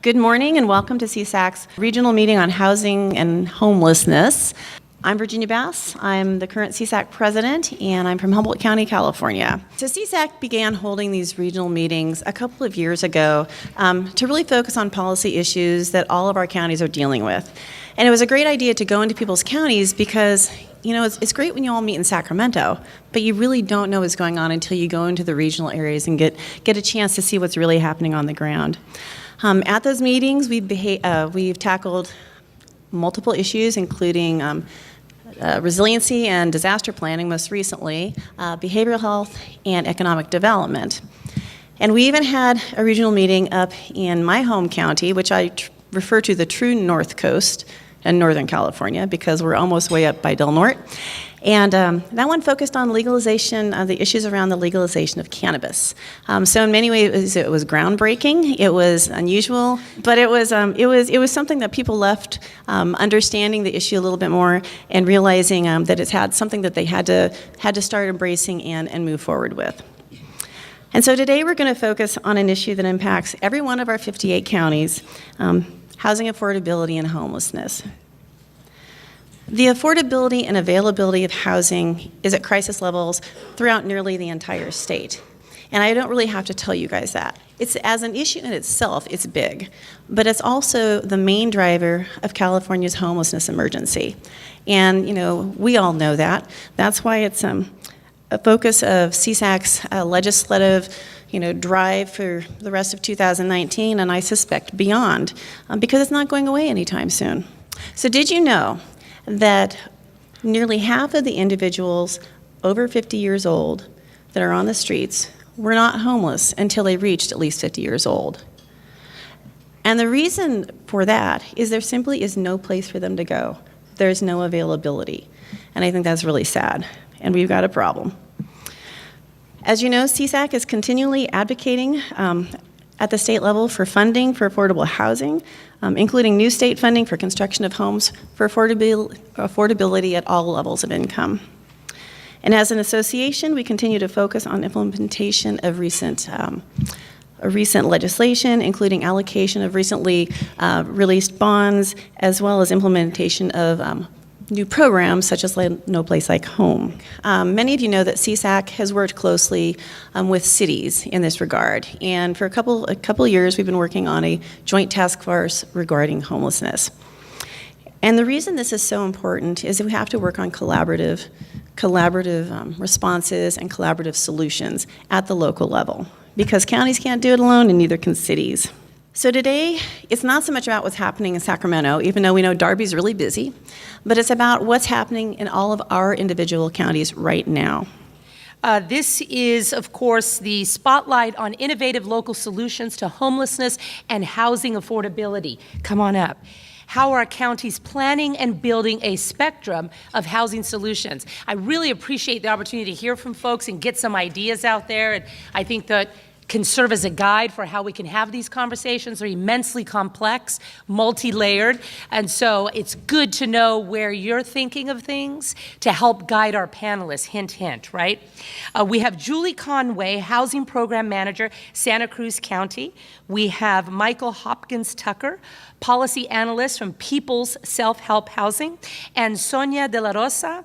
Good morning and welcome to CSAC's regional meeting on housing and homelessness. I'm Virginia Bass. I'm the current CSAC president and I'm from Humboldt County, California. So CSAC began holding these regional meetings a couple of years ago to really focus on policy issues that all of our counties are dealing with. And it was a great idea to go into people's counties because, you know, it's great when you all meet in Sacramento, but you really don't know what's going on until you go into the regional areas and get a chance to see what's really happening on the ground. At those meetings, we've tackled multiple issues, including resiliency and disaster planning, most recently, behavioral health and economic development. And we even had a regional meeting up in my home county, which I refer to the true North Coast in Northern California, because we're almost way up by Del Norte. And that one focused on legalization, the issues around the legalization of cannabis. So in many ways, it was groundbreaking. It was unusual, but it was something that people left understanding the issue a little bit more and realizing that it's had something that they had to start embracing and move forward with. And so today we're going to focus on an issue that impacts every one of our 58 counties, housing affordability and homelessness. The affordability and availability of housing is at crisis levels throughout nearly the entire state. And I don't really have to tell you guys that. It's, as an issue in itself, it's big, but it's also the main driver of California's homelessness emergency. And, you know, we all know that. That's why it's a focus of CSAC's legislative drive for the rest of 2019, and I suspect beyond, because it's not going away anytime soon. So did you know that nearly half of the individuals over 50 years old that are on the streets were not homeless until they reached at least 50 years old? And the reason for that is there simply is no place for them to go. There's no availability. And I think that's really sad, and we've got a problem. As you know, CSAC is continually advocating at the state level for funding for affordable housing, including new state funding for construction of homes for affordability at all levels of income. And as an association, we continue to focus on implementation of recent legislation, including allocation of recently released bonds, as well as implementation of new programs such as No Place Like Home. Many of you know that CSAC has worked closely with cities in this regard, and for a couple of years we've been working on a joint task force regarding homelessness. And the reason this is so important is that we have to work on collaborative responses and collaborative solutions at the local level, because counties can't do it alone and neither can cities. So today, it's not so much about what's happening in Sacramento, even though we know Darby's really busy, but it's about what's happening in all of our individual counties right now. This is, of course, the spotlight on innovative local solutions to homelessness and housing affordability. Come on up. How are counties planning and building a spectrum of housing solutions? I really appreciate the opportunity to hear from folks and get some ideas out there, and I think that can serve as a guide for how we can have these conversations. They're immensely complex, multi-layered, and so it's good to know where you're thinking of things to help guide our panelists, hint, hint, right? We have Julie Conway, Housing Program Manager, Santa Cruz County. We have Michael Hopkins-Tucker, Policy Analyst from People's Self-Help Housing, and Sonia de la Rosa,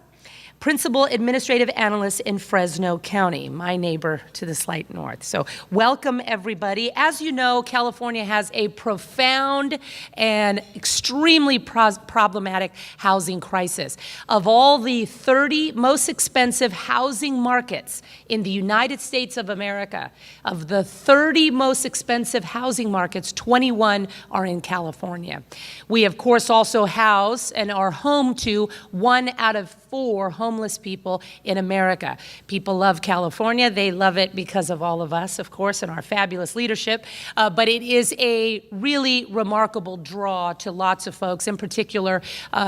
Principal Administrative Analyst in Fresno County, my neighbor to the slight north. So welcome, everybody. As you know, California has a profound and extremely problematic housing crisis. Of all the 30 most expensive housing markets in the United States of America, of the 30 most expensive housing markets, 21 are in California. We, of course, also house and are home to 1 out of 4 homeless people in America. People love California. They love it because of all of us, of course, and our fabulous leadership. But it is a really remarkable draw to lots of folks, in particular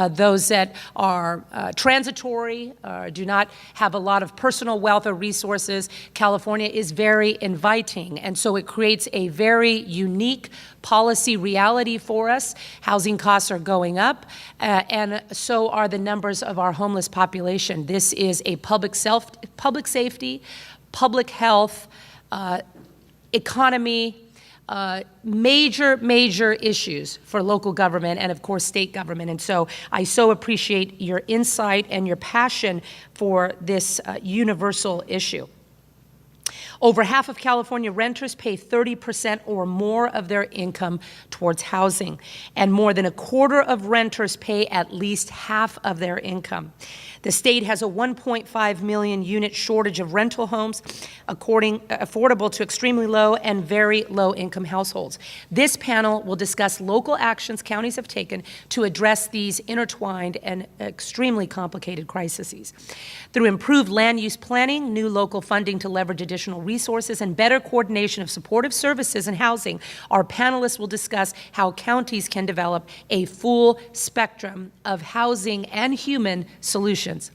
those that are transitory, do not have a lot of personal wealth or resources. California is very inviting, and so it creates a very unique policy reality for us. Housing costs are going up, and so are the numbers of our homeless population. This is a public safety, public health, economy, major issues for local government and, of course, state government. And so I so appreciate your insight and your passion for this universal issue. Over half of California renters pay 30% or more of their income towards housing, and more than a quarter of renters pay at least half of their income. The state has a 1.5 million unit shortage of rental homes, affordable to extremely low and very low income households. This panel will discuss local actions counties have taken to address these intertwined and extremely complicated crises. Through improved land use planning, new local funding to leverage additional resources, and better coordination of supportive services and housing, our panelists will discuss how counties can develop a full spectrum of housing and human solutions.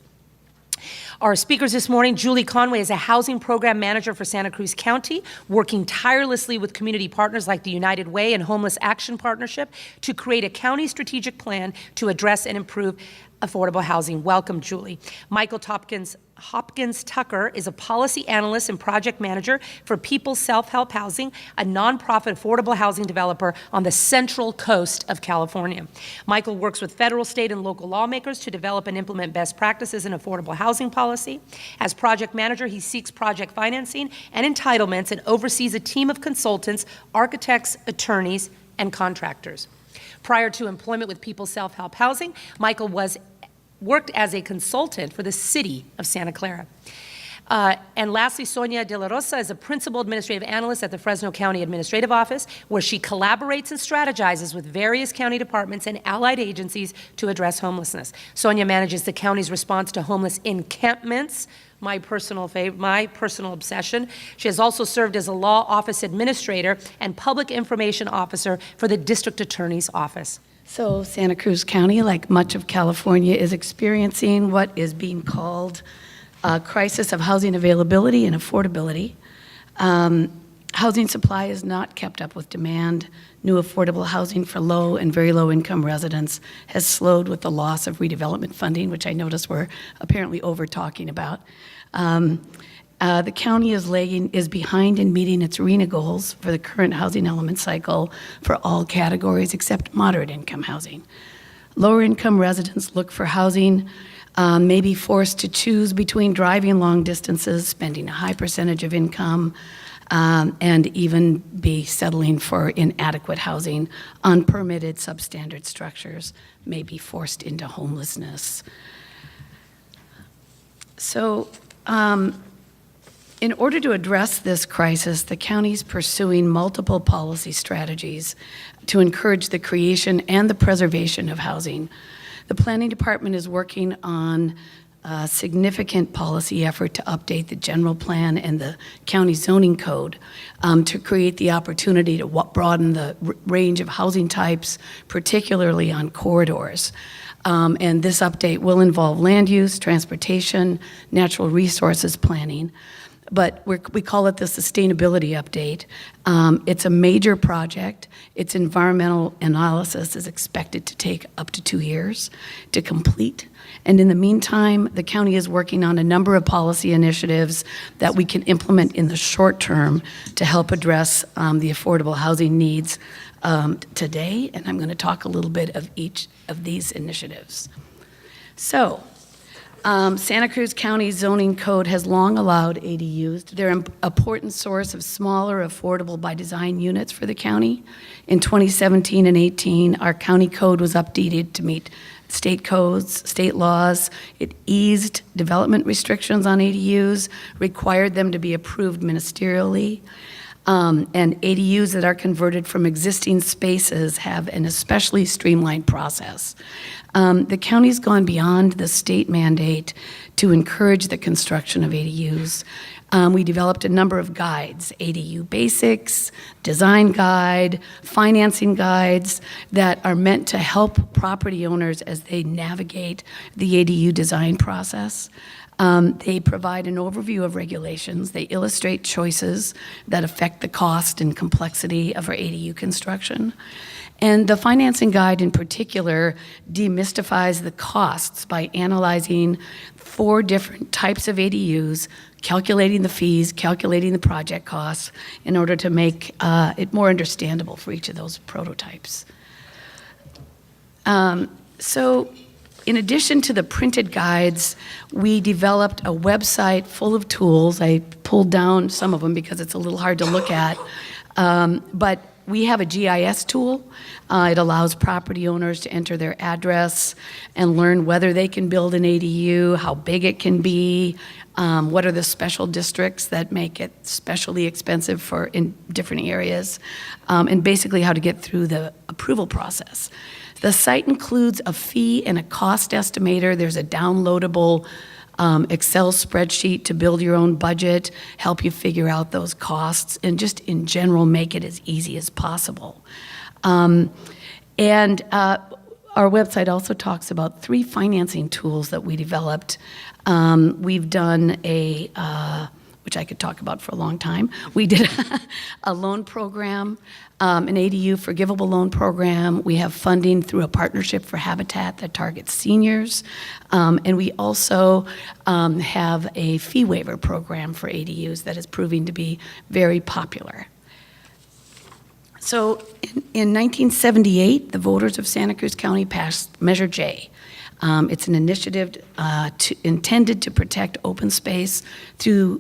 Our speakers this morning, Julie Conway is a housing program manager for Santa Cruz County, working tirelessly with community partners like the United Way and Homeless Action Partnership to create a county strategic plan to address and improve affordable housing. Welcome, Julie. Michael Hopkins-Tucker is a policy analyst and project manager for People's Self-Help Housing, a nonprofit affordable housing developer on the Central Coast of California. Michael works with federal, state, and local lawmakers to develop and implement best practices in affordable housing policy. As project manager, he seeks project financing and entitlements and oversees a team of consultants, architects, attorneys, and contractors. Prior to employment with People's Self-Help Housing, Michael worked as a consultant for the city of Santa Clara. And lastly, Sonia de la Rosa is a principal administrative analyst at the Fresno County Administrative Office, where she collaborates and strategizes with various county departments and allied agencies to address homelessness. Sonia manages the county's response to homeless encampments, my personal obsession. She has also served as a law office administrator and public information officer for the district attorney's office. So Santa Cruz County, like much of California, is experiencing what is being called a crisis of housing availability and affordability. Housing supply is not kept up with demand. New affordable housing for low and very low income residents has slowed with the loss of redevelopment funding, which I notice we're apparently over talking about. The county is behind in meeting its RENA goals for the current housing element cycle for all categories except moderate income housing. Lower income residents look for housing, may be forced to choose between driving long distances, spending a high percentage of income, and even be settling for inadequate housing, unpermitted substandard structures, may be forced into homelessness. So, in order to address this crisis, the county is pursuing multiple policy strategies to encourage the creation and the preservation of housing. The planning department is working on a significant policy effort to update the general plan and the county zoning code to create the opportunity to broaden the range of housing types, particularly on corridors. And this update will involve land use, transportation, natural resources planning. But we call it the sustainability update. It's a major project. Its environmental analysis is expected to take up to 2 years to complete. And in the meantime, the county is working on a number of policy initiatives that we can implement in the short term to help address the affordable housing needs today. And I'm going to talk a little bit of each of these initiatives. So, Santa Cruz County zoning code has long allowed ADUs. They're an important source of smaller, affordable by design units for the county. In 2017 and 18, our county code was updated to meet state codes, state laws. It eased development restrictions on ADUs, required them to be approved ministerially. And ADUs that are converted from existing spaces have an especially streamlined process. The county's gone beyond the state mandate to encourage the construction of ADUs. We developed a number of guides, ADU basics, design guide, financing guides that are meant to help property owners as they navigate the ADU design process. They provide an overview of regulations. They illustrate choices that affect the cost and complexity of our ADU construction. And the financing guide in particular demystifies the costs by analyzing 4 different types of ADUs, calculating the fees, calculating the project costs in order to make it more understandable for each of those prototypes. So in addition to the printed guides, we developed a website full of tools. I pulled down some of them because it's a little hard to look at. But we have a GIS tool. It allows property owners to enter their address and learn whether they can build an ADU, how big it can be, what are the special districts that make it specially expensive for in different areas, and basically how to get through the approval process. The site includes a fee and a cost estimator. There's a downloadable Excel spreadsheet to build your own budget, help you figure out those costs, and just in general make it as easy as possible. Our website also talks about 3 financing tools that we developed. We've done which I could talk about for a long time. We did a loan program, an ADU forgivable loan program. We have funding through a partnership for Habitat that targets seniors. And we also have a fee waiver program for ADUs that is proving to be very popular. So in 1978, the voters of Santa Cruz County passed Measure J. It's an initiative intended to protect open space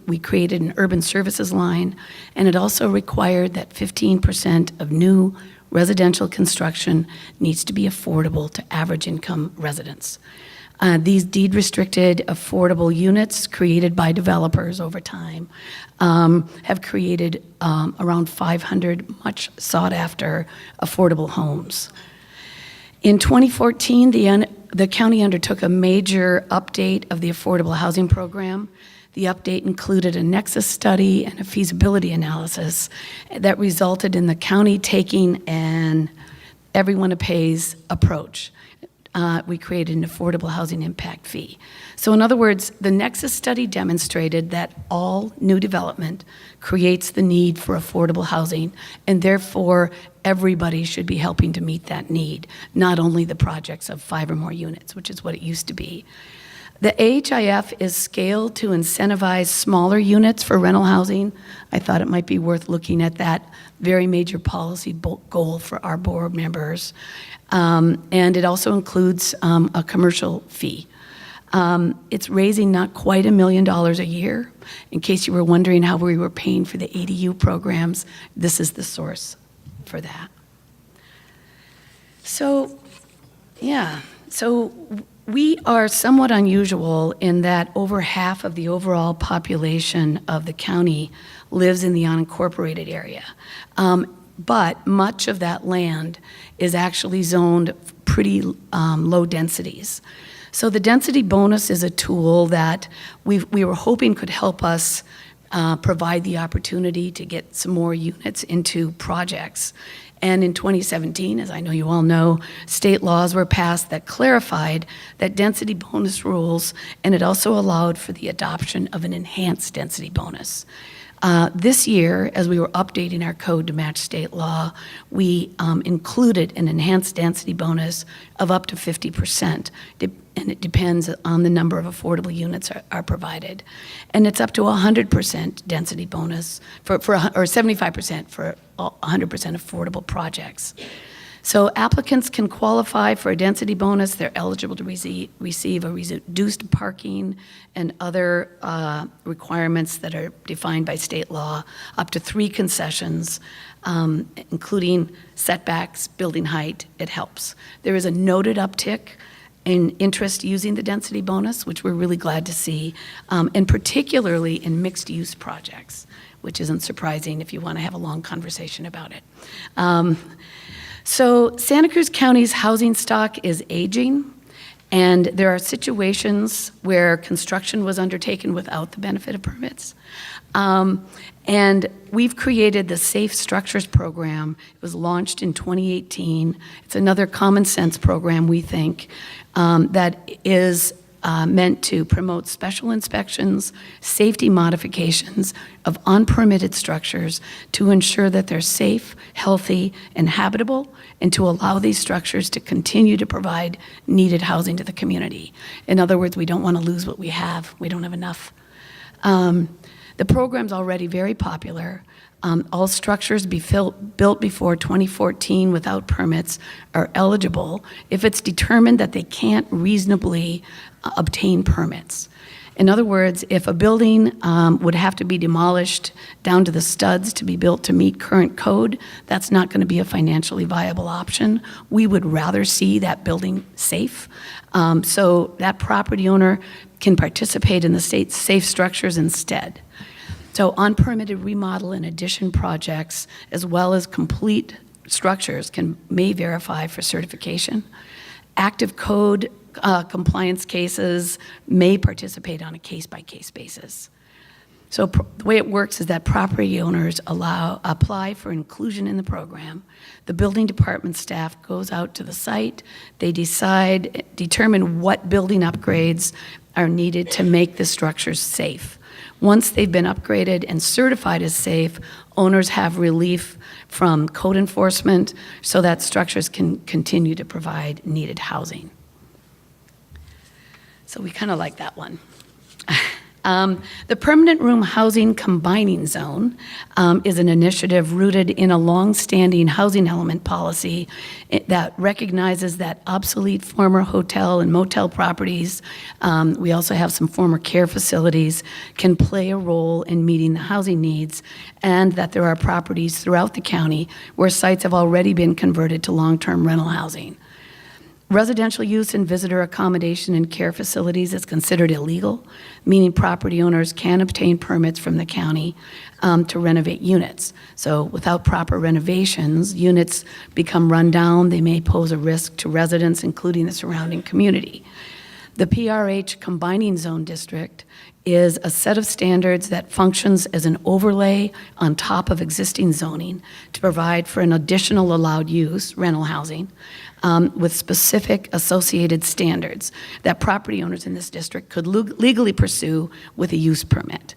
we created an urban services line, and it also required that 15% of new residential construction needs to be affordable to average income residents. These deed-restricted affordable units created by developers over time have created around 500 much sought-after affordable homes. In 2014, the county undertook a major update of the affordable housing program. The update included a nexus study and a feasibility analysis that resulted in the county taking an everyone pays approach. We created an affordable housing impact fee. So in other words, the nexus study demonstrated that all new development creates the need for affordable housing, and therefore everybody should be helping to meet that need, not only the projects of 5 or more units, which is what it used to be. The AHIF is scaled to incentivize smaller units for rental housing. I thought it might be worth looking at that very major policy goal for our board members. And it also includes a commercial fee. It's raising not quite $1 million a year. In case you were wondering how we were paying for the ADU programs, this is the source for that. So we are somewhat unusual in that over half of the overall population of the county lives in the unincorporated area. But much of that land is actually zoned pretty low densities. So the density bonus is a tool that we were hoping could help us provide the opportunity to get some more units into projects. And in 2017, as I know you all know, state laws were passed that clarified that density bonus rules, and it also allowed for the adoption of an enhanced density bonus. This year, as we were updating our code to match state law, we included an enhanced density bonus of up to 50%, and it depends on the number of affordable units are provided. And it's up to 100% density bonus, or 75% for 100% affordable projects. So applicants can qualify for a density bonus. They're eligible to receive a reduced parking and other requirements that are defined by state law, up to 3 concessions, including setbacks, building height. It helps. There is a noted uptick in interest using the density bonus, which we're really glad to see, and particularly in mixed-use projects, which isn't surprising if you want to have a long conversation about it. So Santa Cruz County's housing stock is aging, and there are situations where construction was undertaken without the benefit of permits. And we've created the Safe Structures Program. It was launched in 2018. It's another common sense program, we think, that is meant to promote special inspections, safety modifications of unpermitted structures to ensure that they're safe, healthy, and habitable, and to allow these structures to continue to provide needed housing to the community. In other words, we don't want to lose what we have. We don't have enough. The program's already very popular. All structures built before 2014 without permits are eligible if it's determined that they can't reasonably obtain permits. In other words, if a building would have to be demolished down to the studs to be built to meet current code, that's not going to be a financially viable option. We would rather see that building safe. So that property owner can participate in the state's safe structures instead. So unpermitted remodel and addition projects, as well as complete structures, may verify for certification. Active code compliance cases may participate on a case-by-case basis. So the way it works is that property owners apply for inclusion in the program. The building department staff goes out to the site. They determine what building upgrades are needed to make the structures safe. Once they've been upgraded and certified as safe, owners have relief from code enforcement so that structures can continue to provide needed housing. So we kind of like that one. The Permanent Room Housing Combining Zone is an initiative rooted in a long-standing housing element policy that recognizes that obsolete former hotel and motel properties, we also have some former care facilities, can play a role in meeting the housing needs, and that there are properties throughout the county where sites have already been converted to long-term rental housing. Residential use in visitor accommodation and care facilities is considered illegal, meaning property owners can obtain permits from the county to renovate units. So without proper renovations, units become run down. They may pose a risk to residents, including the surrounding community. The PRH Combining Zone District is a set of standards that functions as an overlay on top of existing zoning to provide for an additional allowed use, rental housing, with specific associated standards that property owners in this district could legally pursue with a use permit.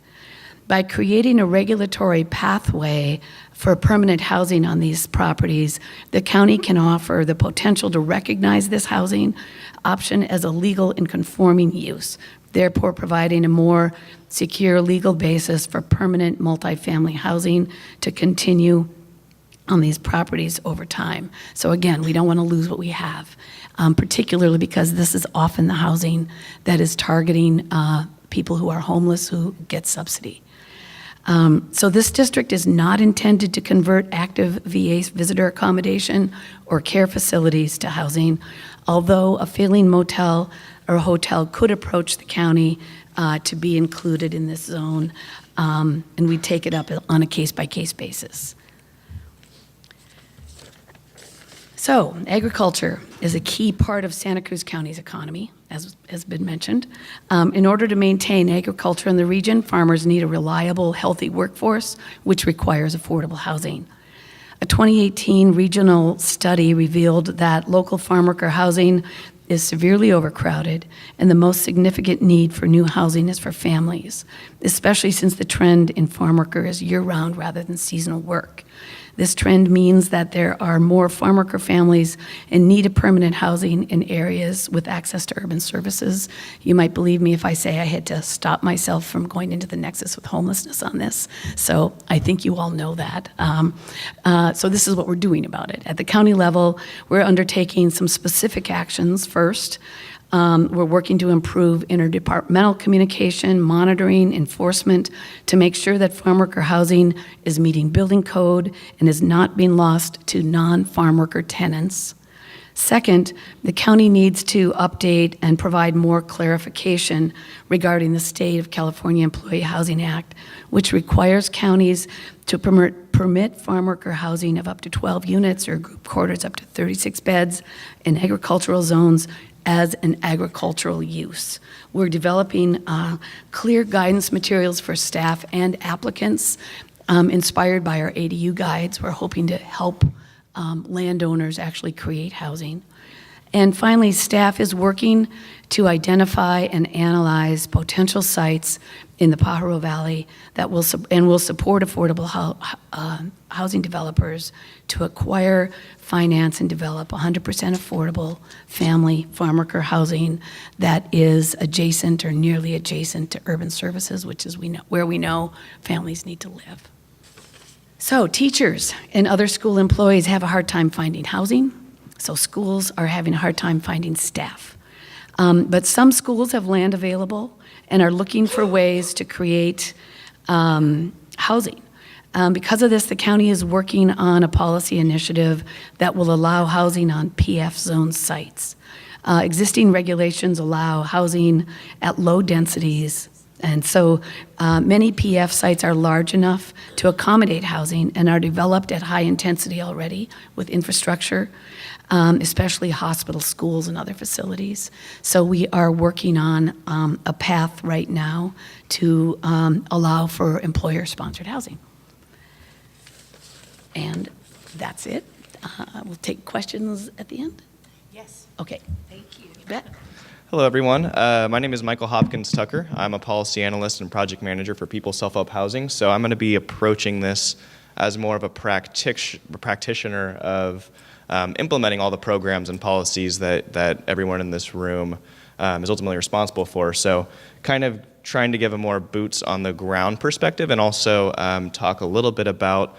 By creating a regulatory pathway for permanent housing on these properties, the county can offer the potential to recognize this housing option as a legal and conforming use, therefore providing a more secure legal basis for permanent multifamily housing to continue on these properties over time. So again, we don't want to lose what we have, particularly because this is often the housing that is targeting people who are homeless who get subsidy. So this district is not intended to convert active VA visitor accommodation or care facilities to housing, although a failing motel or hotel could approach the county to be included in this zone, and we take it up on a case-by-case basis. So agriculture is a key part of Santa Cruz County's economy, as has been mentioned. In order to maintain agriculture in the region, farmers need a reliable, healthy workforce, which requires affordable housing. A 2018 regional study revealed that local farm worker housing is severely overcrowded, and the most significant need for new housing is for families, especially since the trend in farm worker is year-round rather than seasonal work. This trend means that there are more farm worker families in need of permanent housing in areas with access to urban services. You might believe me if I say I had to stop myself from going into the nexus with homelessness on this. So I think you all know that. So this is what we're doing about it. At the county level, we're undertaking some specific actions first. We're working to improve interdepartmental communication, monitoring, enforcement to make sure that farm worker housing is meeting building code and is not being lost to non-farm worker tenants. Second, the county needs to update and provide more clarification regarding the State of California Employee Housing Act, which requires counties to permit farm worker housing of up to 12 units or group quarters up to 36 beds in agricultural zones as an agricultural use. We're developing clear guidance materials for staff and applicants inspired by our ADU guides. We're hoping to help landowners actually create housing. And finally, staff is working to identify and analyze potential sites in the Pajaro Valley that will support affordable housing developers to acquire, finance, and develop 100% affordable family farm worker housing that is adjacent or nearly adjacent to urban services, which is where we know families need to live. So teachers and other school employees have a hard time finding housing, so schools are having a hard time finding staff. But some schools have land available and are looking for ways to create housing. Because of this, the county is working on a policy initiative that will allow housing on PF zone sites. Existing regulations allow housing at low densities, and so many PF sites are large enough to accommodate housing and are developed at high intensity already with infrastructure, especially hospitals, schools, and other facilities. So we are working on a path right now to allow for employer-sponsored housing. And that's it. We'll take questions at the end. Yes. Okay. Thank you. You bet. Hello, everyone. My name is Michael Hopkins-Tucker. I'm a policy analyst and project manager for People Self-Help Housing. So I'm going to be approaching this as more of a practitioner of implementing all the programs and policies that everyone in this room is ultimately responsible for. So kind of trying to give a more boots on the ground perspective and also talk a little bit about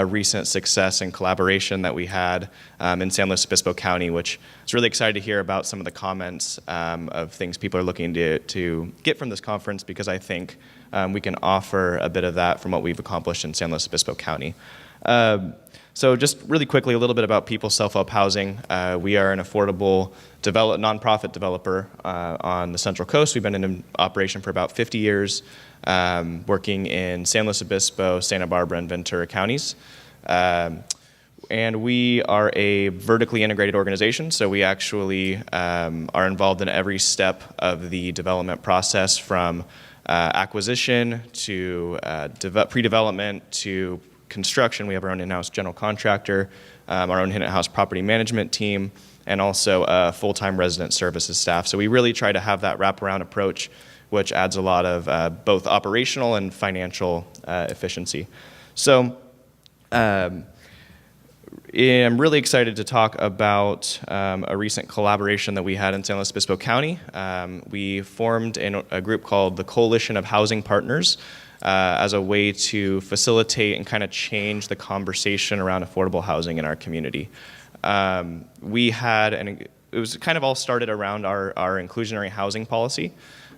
recent success and collaboration that we had in San Luis Obispo County, which I was really excited to hear about some of the comments of things people are looking to get from this conference, because I think we can offer a bit of that from what we've accomplished in San Luis Obispo County. So just really quickly, a little bit about People Self-Help Housing. We are an affordable nonprofit developer on the Central Coast. We've been in operation for about 50 years, working in San Luis Obispo, Santa Barbara, and Ventura counties. And we are a vertically integrated organization, so we actually are involved in every step of the development process, from acquisition to pre-development to construction. We have our own in-house general contractor, our own in-house property management team, and also a full-time resident services staff. So we really try to have that wraparound approach, which adds a lot of both operational and financial efficiency. So I'm really excited to talk about a recent collaboration that we had in San Luis Obispo County. We formed a group called the Coalition of Housing Partners as a way to facilitate and kind of change the conversation around affordable housing in our community. It was kind of all started around our inclusionary housing policy.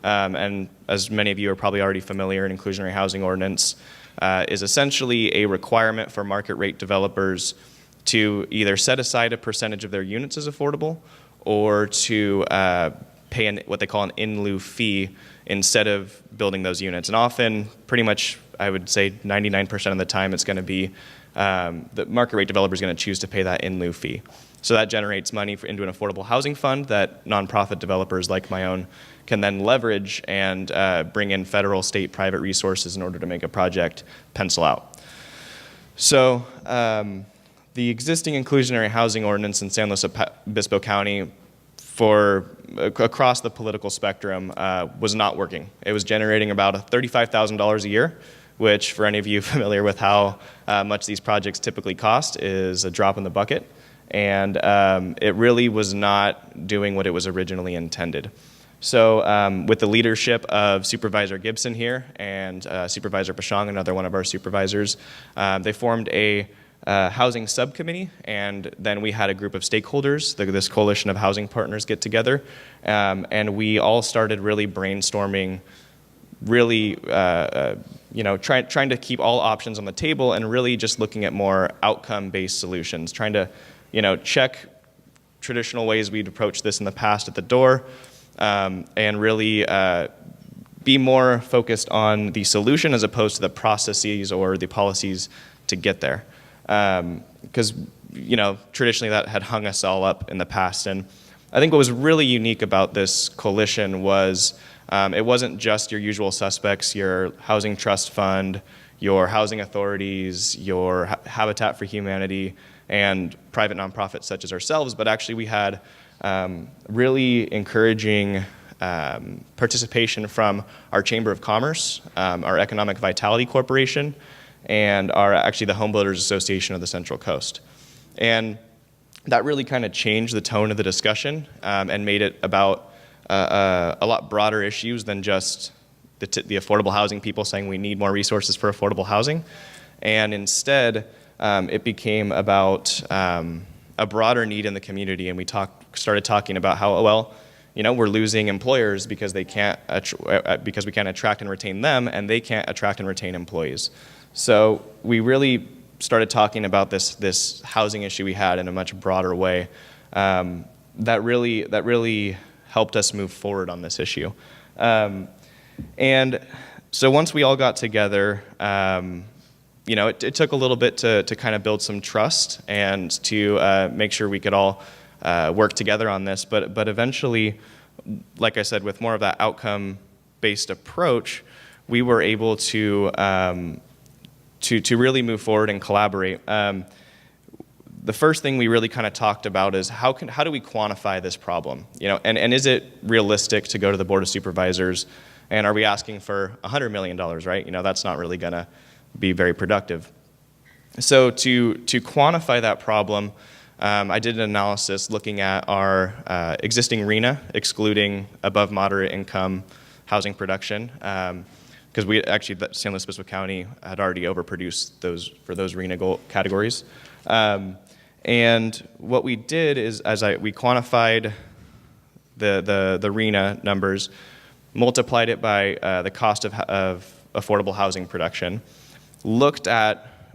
And as many of you are probably already familiar, an inclusionary housing ordinance is essentially a requirement for market rate developers to either set aside a percentage of their units as affordable, or to pay what they call an in lieu fee instead of building those units. And often, pretty much, I would say 99% of the time, it's going to be the market rate developer is going to choose to pay that in lieu fee. So that generates money into an affordable housing fund that nonprofit developers like my own can then leverage and bring in federal, state, private resources in order to make a project pencil out. So the existing inclusionary housing ordinance in San Luis Obispo County across the political spectrum was not working. It was generating about $35,000 a year, which, for any of you familiar with how much these projects typically cost, is a drop in the bucket. And it really was not doing what it was originally intended. So with the leadership of Supervisor Gibson here and Supervisor Pashong, another one of our supervisors, they formed a housing subcommittee, and then we had a group of stakeholders, this coalition of housing partners, get together, and we all started really brainstorming, really trying to keep all options on the table, and really just looking at more outcome-based solutions, trying to check traditional ways we'd approached this in the past at the door, and really be more focused on the solution as opposed to the processes or the policies to get there. Because traditionally that had hung us all up in the past. And I think what was really unique about this coalition was it wasn't just your usual suspects, your housing trust fund, your housing authorities, your Habitat for Humanity, and private nonprofits such as ourselves, but actually we had really encouraging participation from our Chamber of Commerce, our Economic Vitality Corporation, and actually the Home Builders Association of the Central Coast. And that really kind of changed the tone of the discussion and made it about a lot broader issues than just the affordable housing people saying we need more resources for affordable housing. And instead, it became about a broader need in the community, and we started talking about how, well, we're losing employers because we can't attract and retain them, and they can't attract and retain employees. So we really started talking about this housing issue we had in a much broader way. That really helped us move forward on this issue. And so once we all got together, it took a little bit to kind of build some trust and to make sure we could all work together on this. But eventually, like I said, with more of that outcome-based approach, we were able to really move forward and collaborate. The first thing we really kind of talked about is how do we quantify this problem? And is it realistic to go to the Board of Supervisors, and are we asking for $100 million, right? That's not really going to be very productive. So to quantify that problem, I did an analysis looking at our existing RENA, excluding above moderate income housing production, because San Luis Obispo County had already overproduced those RENA goal categories. And what we did is, we quantified the RENA numbers, multiplied it by the cost of affordable housing production,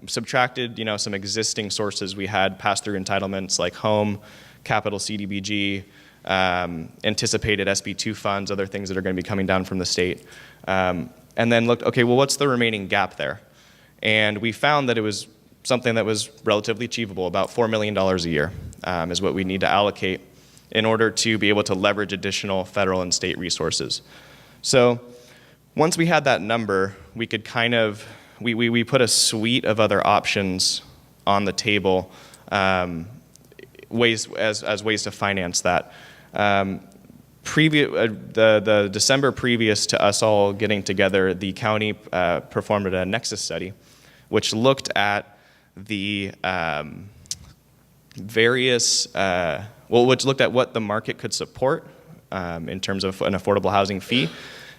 subtracted some existing sources we had, pass-through entitlements like home, capital CDBG, anticipated SB2 funds, other things that are going to be coming down from the state, and then looked, okay, well, what's the remaining gap there? And we found that it was something that was relatively achievable, about $4 million a year is what we need to allocate in order to be able to leverage additional federal and state resources. So once we had that number, we could we put a suite of other options on the table, ways to finance that. The December previous to us all getting together, the county performed a nexus study, which looked at the which looked at what the market could support in terms of an affordable housing fee,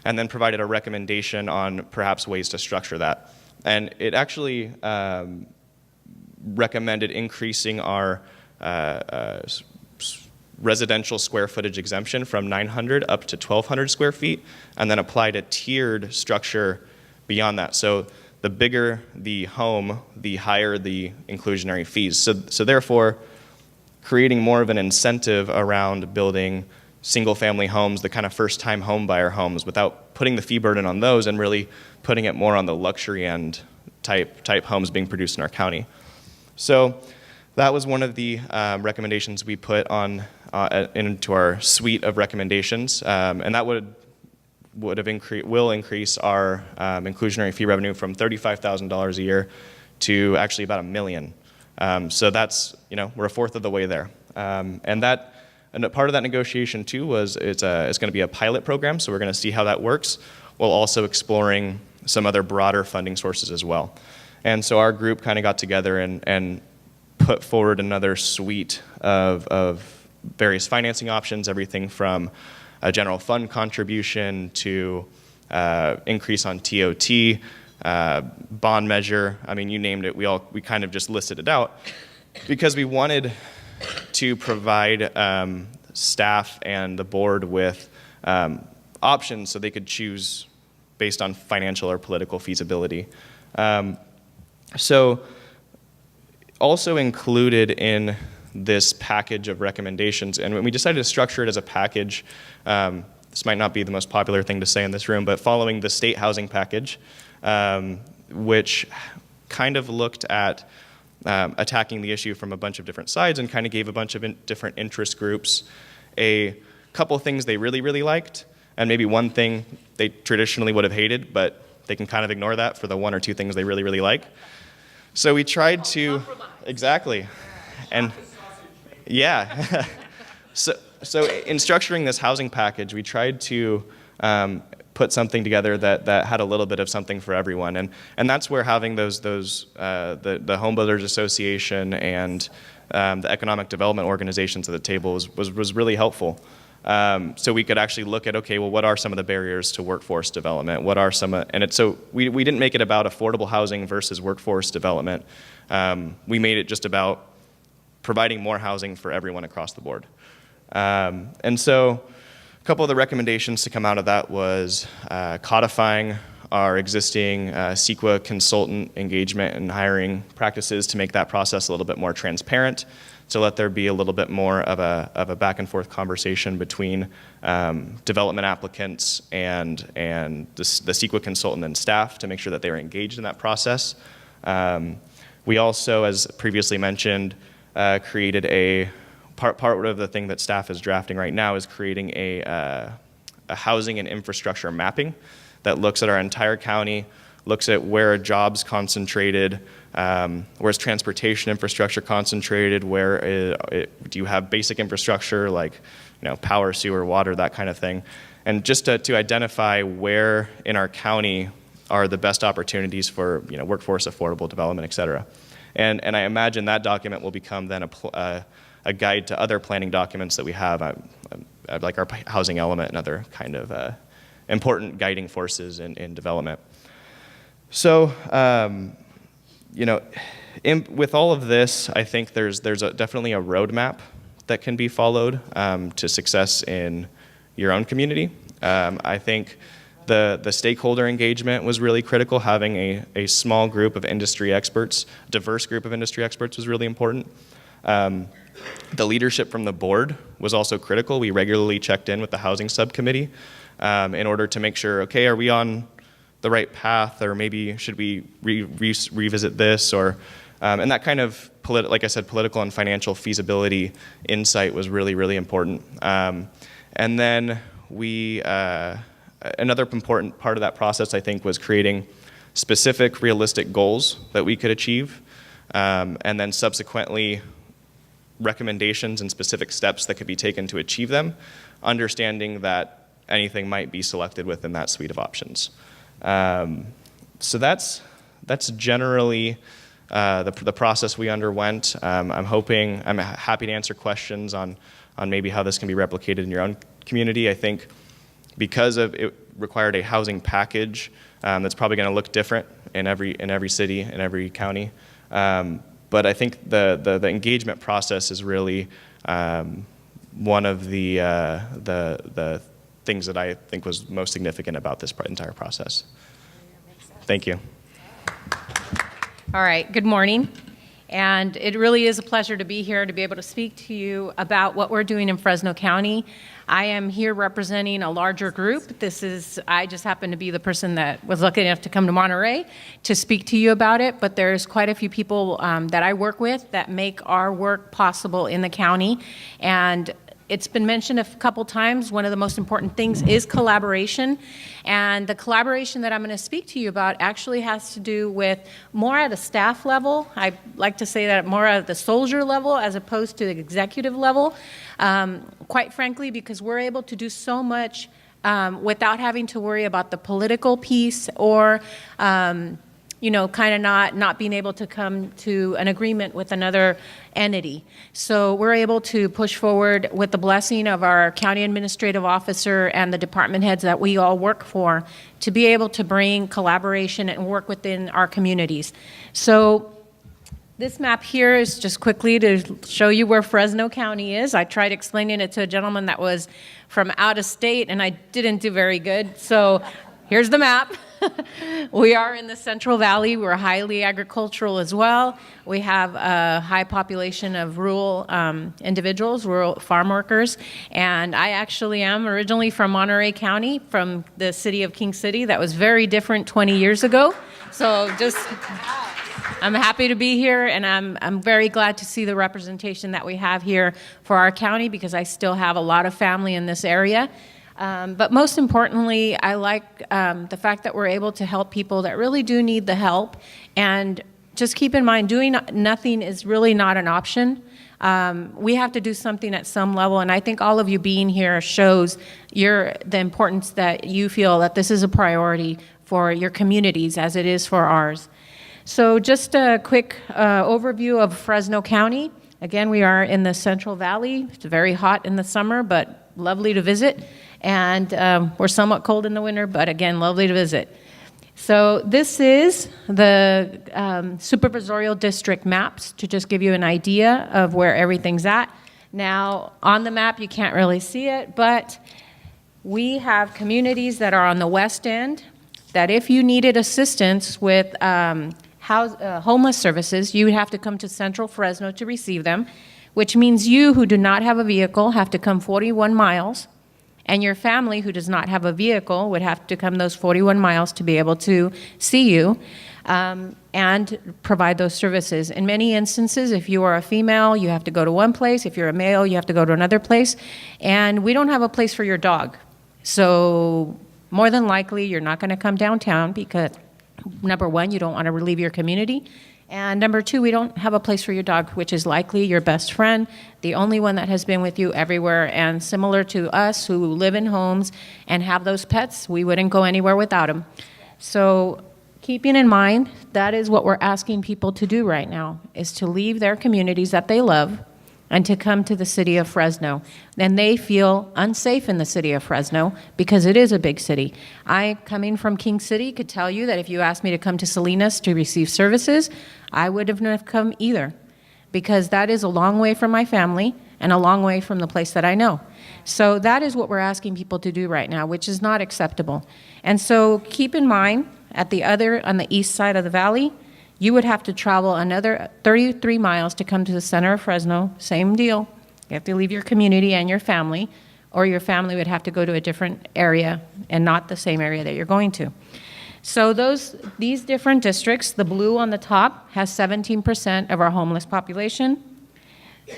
and then provided a recommendation on perhaps ways to structure that. And it actually recommended increasing our residential square footage exemption from 900 up to 1,200 square feet, and then applied a tiered structure beyond that. So the bigger the home, the higher the inclusionary fees. So therefore, creating more of an incentive around building single-family homes, the kind of first-time home buyer homes, without putting the fee burden on those and really putting it more on the luxury end type homes being produced in our county. So that was one of the recommendations we put on into our suite of recommendations, and that will increase our inclusionary fee revenue from $35,000 a year to actually about $1 million. So that's, we're a fourth of the way there, and part of that negotiation too was it's going to be a pilot program, so we're going to see how that works, while also exploring some other broader funding sources as well. And so our group kind of got together and put forward another suite of various financing options, everything from a general fund contribution to increase on TOT, bond measure. I mean, you named it. We kind of just listed it out because we wanted to provide staff and the board with options so they could choose based on financial or political feasibility. So also included in this package of recommendations, and when we decided to structure it as a package, this might not be the most popular thing to say in this room, but following the state housing package, which kind of looked at attacking the issue from a bunch of different sides and kind of gave a bunch of different interest groups a couple things they really, really liked, and maybe one thing they traditionally would have hated, but they can kind of ignore that for the one or two things they really, really like. So we tried to, exactly. And yeah. So in structuring this housing package, we tried to put something together that had a little bit of something for everyone, and that's where having the Home Builders Association and the economic development organizations at the table was really helpful. So we could actually look at, okay, well, what are some of the barriers to workforce development? What are some, so we didn't make it about affordable housing versus workforce development. We made it just about providing more housing for everyone across the board. And so a couple of the recommendations to come out of that was codifying our existing CEQA consultant engagement and hiring practices to make that process a little bit more transparent, to let there be a little bit more of a back and forth conversation between development applicants and the CEQA consultant and staff to make sure that they were engaged in that process. We also, as previously mentioned, created a part of the thing that staff is drafting right now is creating a housing and infrastructure mapping that looks at our entire county, looks at where are jobs concentrated, where's transportation infrastructure concentrated, do you have basic infrastructure like power, sewer, water, that kind of thing, and just to identify where in our county are the best opportunities for workforce, affordable development, et cetera. And I imagine that document will become then a guide to other planning documents that we have, like our housing element and other kind of important guiding forces in development. So, with all of this, I think there's definitely a roadmap that can be followed to success in your own community. I think the stakeholder engagement was really critical. Having a small group of industry experts, diverse group of industry experts was really important. The leadership from the board was also critical. We regularly checked in with the housing subcommittee in order to make sure, okay, are we on the right path, or maybe should we revisit this, or and that kind of like I said, political and financial feasibility insight was really, really important. And then another important part of that process, I think, was creating specific, realistic goals that we could achieve, and then subsequently recommendations and specific steps that could be taken to achieve them, understanding that anything might be selected within that suite of options. So that's generally the process we underwent. I'm happy to answer questions on maybe how this can be replicated in your own community. I think because it required a housing package that's probably going to look different in every city, in every county. But I think the engagement process is really one of the things that I think was most significant about this entire process. Thank you. All right, good morning. And it really is a pleasure to be here to be able to speak to you about what we're doing in Fresno County. I am here representing a larger group. I just happen to be the person that was lucky enough to come to Monterey to speak to you about it, but there's quite a few people that I work with that make our work possible in the county. And it's been mentioned a couple times, one of the most important things is collaboration. And the collaboration that I'm going to speak to you about actually has to do with more at a staff level. I like to say that more at the soldier level as opposed to the executive level. Quite frankly, because we're able to do so much without having to worry about the political piece or kind of not being able to come to an agreement with another entity. So we're able to push forward with the blessing of our county administrative officer and the department heads that we all work for to be able to bring collaboration and work within our communities. So this map here is just quickly to show you where Fresno County is. I tried explaining it to a gentleman that was from out of state, and I didn't do very good. So here's the map. We are in the Central Valley. We're highly agricultural as well. We have a high population of rural individuals, rural farm workers. And I actually am originally from Monterey County, from the city of King City. That was very different 20 years ago. So I'm happy to be here, and I'm very glad to see the representation that we have here for our county, because I still have a lot of family in this area. But most importantly, I like the fact that we're able to help people that really do need the help. And just keep in mind, doing nothing is really not an option. We have to do something at some level, and I think all of you being here shows the importance that you feel that this is a priority for your communities as it is for ours. So just a quick overview of Fresno County. Again, we are in the Central Valley. It's very hot in the summer, but lovely to visit. And we're somewhat cold in the winter, but again, lovely to visit. So this is the supervisorial district maps to just give you an idea of where everything's at. Now, on the map, you can't really see it, but we have communities that are on the west end that if you needed assistance with homeless services, you would have to come to Central Fresno to receive them, which means you who do not have a vehicle have to come 41 miles, and your family who does not have a vehicle would have to come those 41 miles to be able to see you and provide those services. In many instances, if you are a female, you have to go to one place. If you're a male, you have to go to another place. And we don't have a place for your dog. So more than likely, you're not going to come downtown because, number one, you don't want to relieve your community. And number two, we don't have a place for your dog, which is likely your best friend, the only one that has been with you everywhere. And similar to us who live in homes and have those pets, we wouldn't go anywhere without them. So keeping in mind, that is what we're asking people to do right now, is to leave their communities that they love and to come to the city of Fresno. Then they feel unsafe in the city of Fresno because it is a big city. I, coming from King City, could tell you that if you asked me to come to Salinas to receive services, I wouldn't have come either, because that is a long way from my family and a long way from the place that I know. So that is what we're asking people to do right now, which is not acceptable. And so keep in mind, on the east side of the valley, you would have to travel another 33 miles to come to the center of Fresno. Same deal. You have to leave your community and your family, or your family would have to go to a different area and not the same area that you're going to. So these different districts, the blue on the top has 17% of our homeless population.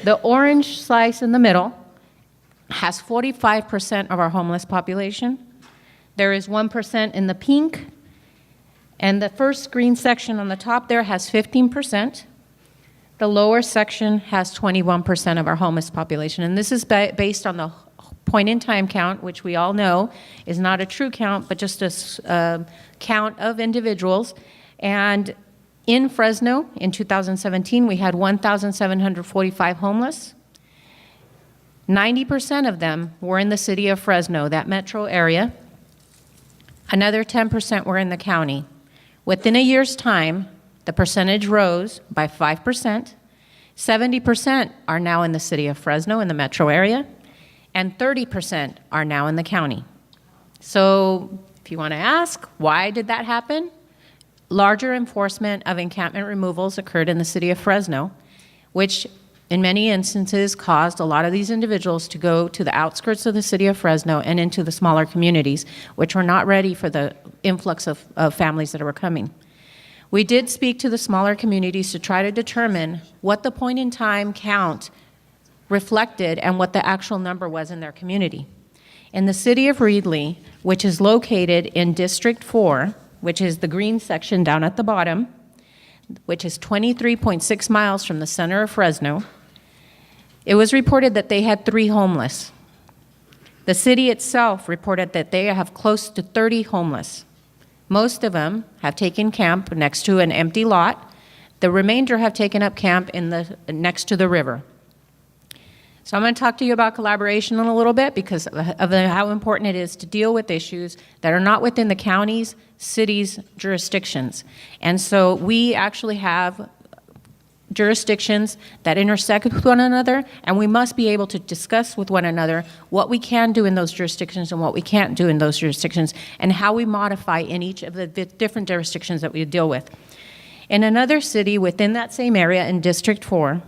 The orange slice in the middle has 45% of our homeless population. There is 1% in the pink. And the first green section on the top there has 15%. The lower section has 21% of our homeless population. And this is based on the point-in-time count, which we all know is not a true count, but just a count of individuals. And in Fresno, in 2017, we had 1,745 homeless. 90% of them were in the city of Fresno, that metro area. Another 10% were in the county. Within a year's time, the percentage rose by 5%. 70% are now in the city of Fresno in the metro area, and 30% are now in the county. So if you want to ask, why did that happen? Larger enforcement of encampment removals occurred in the city of Fresno, which in many instances caused a lot of these individuals to go to the outskirts of the city of Fresno and into the smaller communities, which were not ready for the influx of families that were coming. We did speak to the smaller communities to try to determine what the point-in-time count reflected and what the actual number was in their community. In the city of Reedley, which is located in District 4, which is the green section down at the bottom, which is 23.6 miles from the center of Fresno, it was reported that they had 3 homeless. The city itself reported that they have close to 30 homeless. Most of them have taken camp next to an empty lot. The remainder have taken up camp next to the river. So I'm going to talk to you about collaboration in a little bit because of how important it is to deal with issues that are not within the county's, cities' jurisdictions. And so we actually have jurisdictions that intersect with one another, and we must be able to discuss with one another what we can do in those jurisdictions and what we can't do in those jurisdictions, and how we modify in each of the different jurisdictions that we deal with. In another city within that same area in District 4,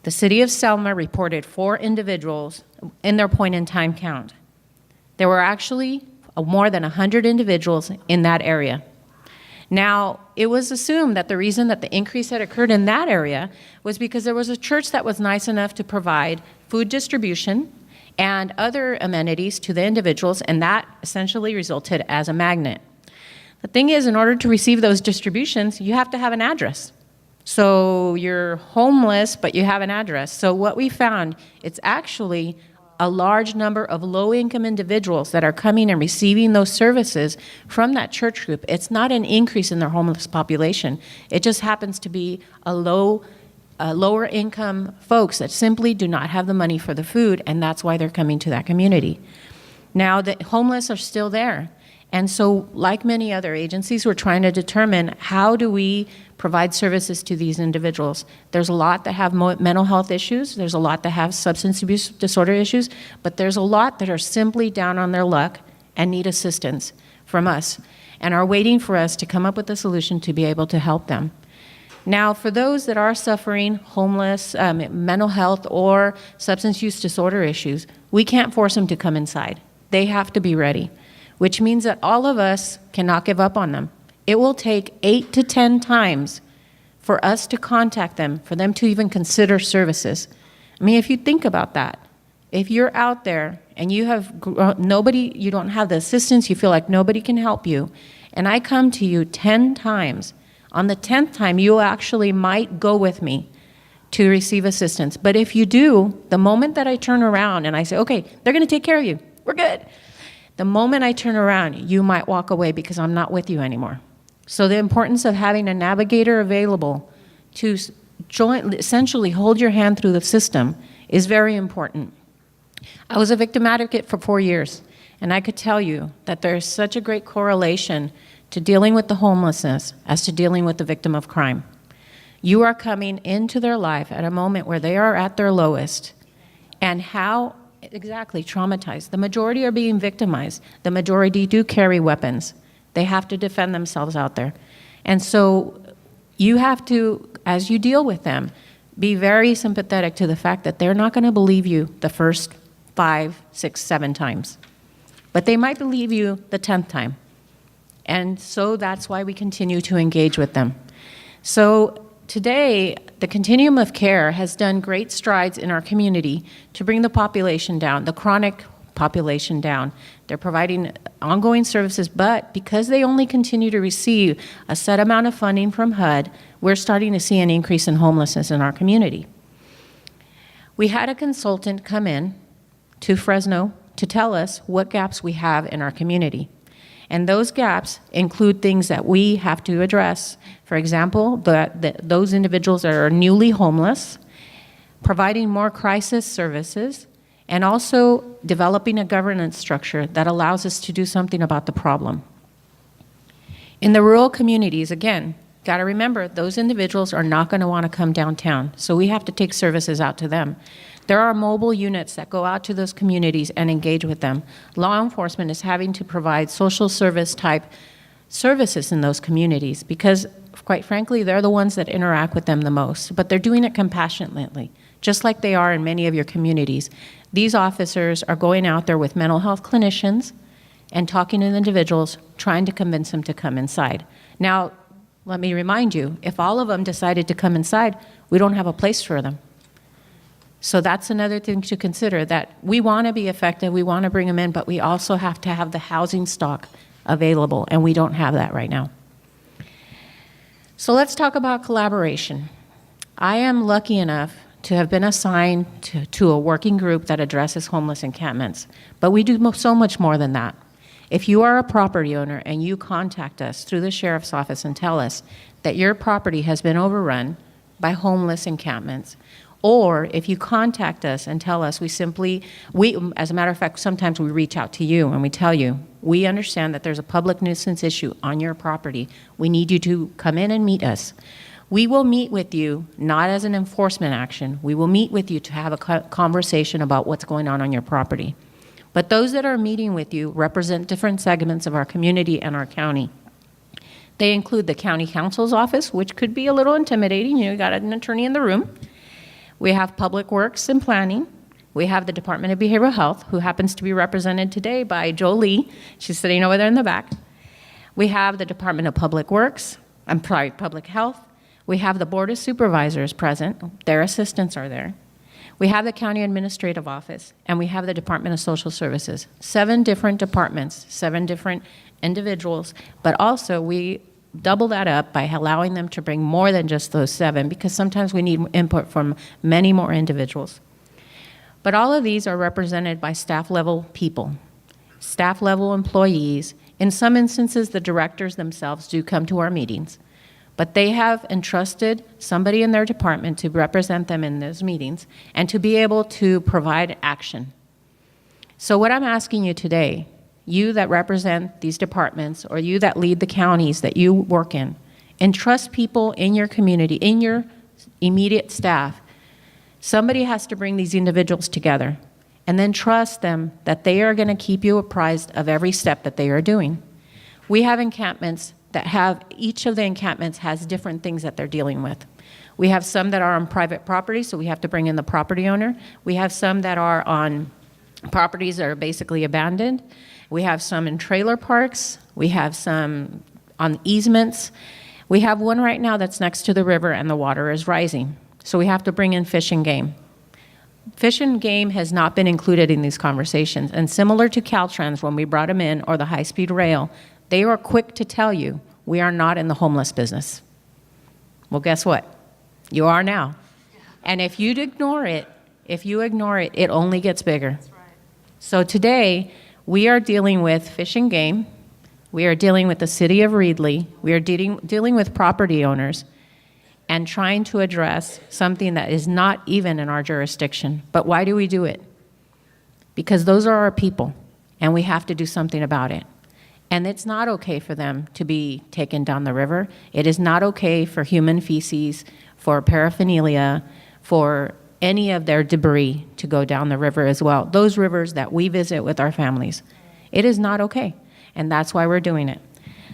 the city of Selma reported 4 individuals in their point-in-time count. There were actually more than 100 individuals in that area. Now, it was assumed that the reason that the increase had occurred in that area was because there was a church that was nice enough to provide food distribution and other amenities to the individuals, and that essentially resulted as a magnet. The thing is, in order to receive those distributions, you have to have an address. So you're homeless, but you have an address. So what we found, it's actually a large number of low-income individuals that are coming and receiving those services from that church group. It's not an increase in their homeless population. It just happens to be a lower income folks that simply do not have the money for the food, and that's why they're coming to that community. Now, the homeless are still there. And so, like many other agencies, we're trying to determine how do we provide services to these individuals. There's a lot that have mental health issues, there's a lot that have substance abuse disorder issues, but there's a lot that are simply down on their luck and need assistance from us and are waiting for us to come up with a solution to be able to help them. Now, for those that are suffering homeless, mental health, or substance use disorder issues, we can't force them to come inside. They have to be ready, which means that all of us cannot give up on them. It will take 8 to 10 times for us to contact them, for them to even consider services. I mean, if you think about that, if you're out there and you have nobody, you don't have the assistance, you feel like nobody can help you, and I come to you 10 times, on the 10th time, you actually might go with me to receive assistance. But if you do, the moment that I turn around and I say, okay, they're gonna take care of you, we're good. The moment I turn around, you might walk away because I'm not with you anymore. So the importance of having a navigator available to essentially hold your hand through the system is very important. I was a victim advocate for 4 years, and I could tell you that there's such a great correlation to dealing with the homelessness as to dealing with the victim of crime. You are coming into their life at a moment where they are at their lowest, and how exactly traumatized. The majority are being victimized. The majority do carry weapons. They have to defend themselves out there. And so you have to, as you deal with them, be very sympathetic to the fact that they're not going to believe you the first 5, 6, 7 times. But they might believe you the 10th time. And so that's why we continue to engage with them. So today, the continuum of care has done great strides in our community to bring the population down, the chronic population down. They're providing ongoing services, but because they only continue to receive a set amount of funding from HUD, we're starting to see an increase in homelessness in our community. We had a consultant come in to Fresno to tell us what gaps we have in our community. And those gaps include things that we have to address. For example, those individuals that are newly homeless, providing more crisis services, and also developing a governance structure that allows us to do something about the problem. In the rural communities, again, got to remember, those individuals are not going to want to come downtown, so we have to take services out to them. There are mobile units that go out to those communities and engage with them. Law enforcement is having to provide social service type services in those communities because, quite frankly, they're the ones that interact with them the most, but they're doing it compassionately, just like they are in many of your communities. These officers are going out there with mental health clinicians and talking to individuals, trying to convince them to come inside. Now, let me remind you, if all of them decided to come inside, we don't have a place for them. So that's another thing to consider, that we want to be effective, we want to bring them in, but we also have to have the housing stock available, and we don't have that right now. So let's talk about collaboration. I am lucky enough to have been assigned to a working group that addresses homeless encampments, but we do so much more than that. If you are a property owner and you contact us through the sheriff's office and tell us that your property has been overrun by homeless encampments, or if you contact us and tell us, as a matter of fact, sometimes we reach out to you and we tell you, we understand that there's a public nuisance issue on your property. We need you to come in and meet us. We will meet with you, not as an enforcement action. We will meet with you to have a conversation about what's going on your property. But those that are meeting with you represent different segments of our community and our county. They include the county counsel's office, which could be a little intimidating. You got an attorney in the room. We have Public Works and Planning. We have the Department of Behavioral Health, who happens to be represented today by Jolie. She's sitting over there in the back. We have the Department of Public Health. We have the Board of Supervisors present. Their assistants are there. We have the County Administrative Office, and we have the Department of Social Services. 7 different departments, 7 different individuals, but also we double that up by allowing them to bring more than just those 7, because sometimes we need input from many more individuals. But all of these are represented by staff level people, staff level employees. In some instances, the directors themselves do come to our meetings, but they have entrusted somebody in their department to represent them in those meetings and to be able to provide action. So what I'm asking you today, you that represent these departments or you that lead the counties that you work in, entrust people in your community, in your immediate staff. Somebody has to bring these individuals together and then trust them that they are going to keep you apprised of every step that they are doing. We have encampments that have, each of the encampments has different things that they're dealing with. We have some that are on private property, so we have to bring in the property owner. We have some that are on properties that are basically abandoned. We have some in trailer parks. We have some on easements. We have one right now that's next to the river and the water is rising. So we have to bring in fish and game. Fish and game has not been included in these conversations. And similar to Caltrans when we brought them in, or the high-speed rail, they are quick to tell you, we are not in the homeless business. Well, guess what? You are now. And if you ignore it, it only gets bigger. That's right. So today, we are dealing with fish and game. We are dealing with the city of Reedley. We are dealing with property owners and trying to address something that is not even in our jurisdiction. But why do we do it? Because those are our people, and we have to do something about it. And it's not okay for them to be taken down the river. It is not okay for human feces, for paraphernalia, for any of their debris to go down the river as well. Those rivers that we visit with our families. It is not okay, and that's why we're doing it.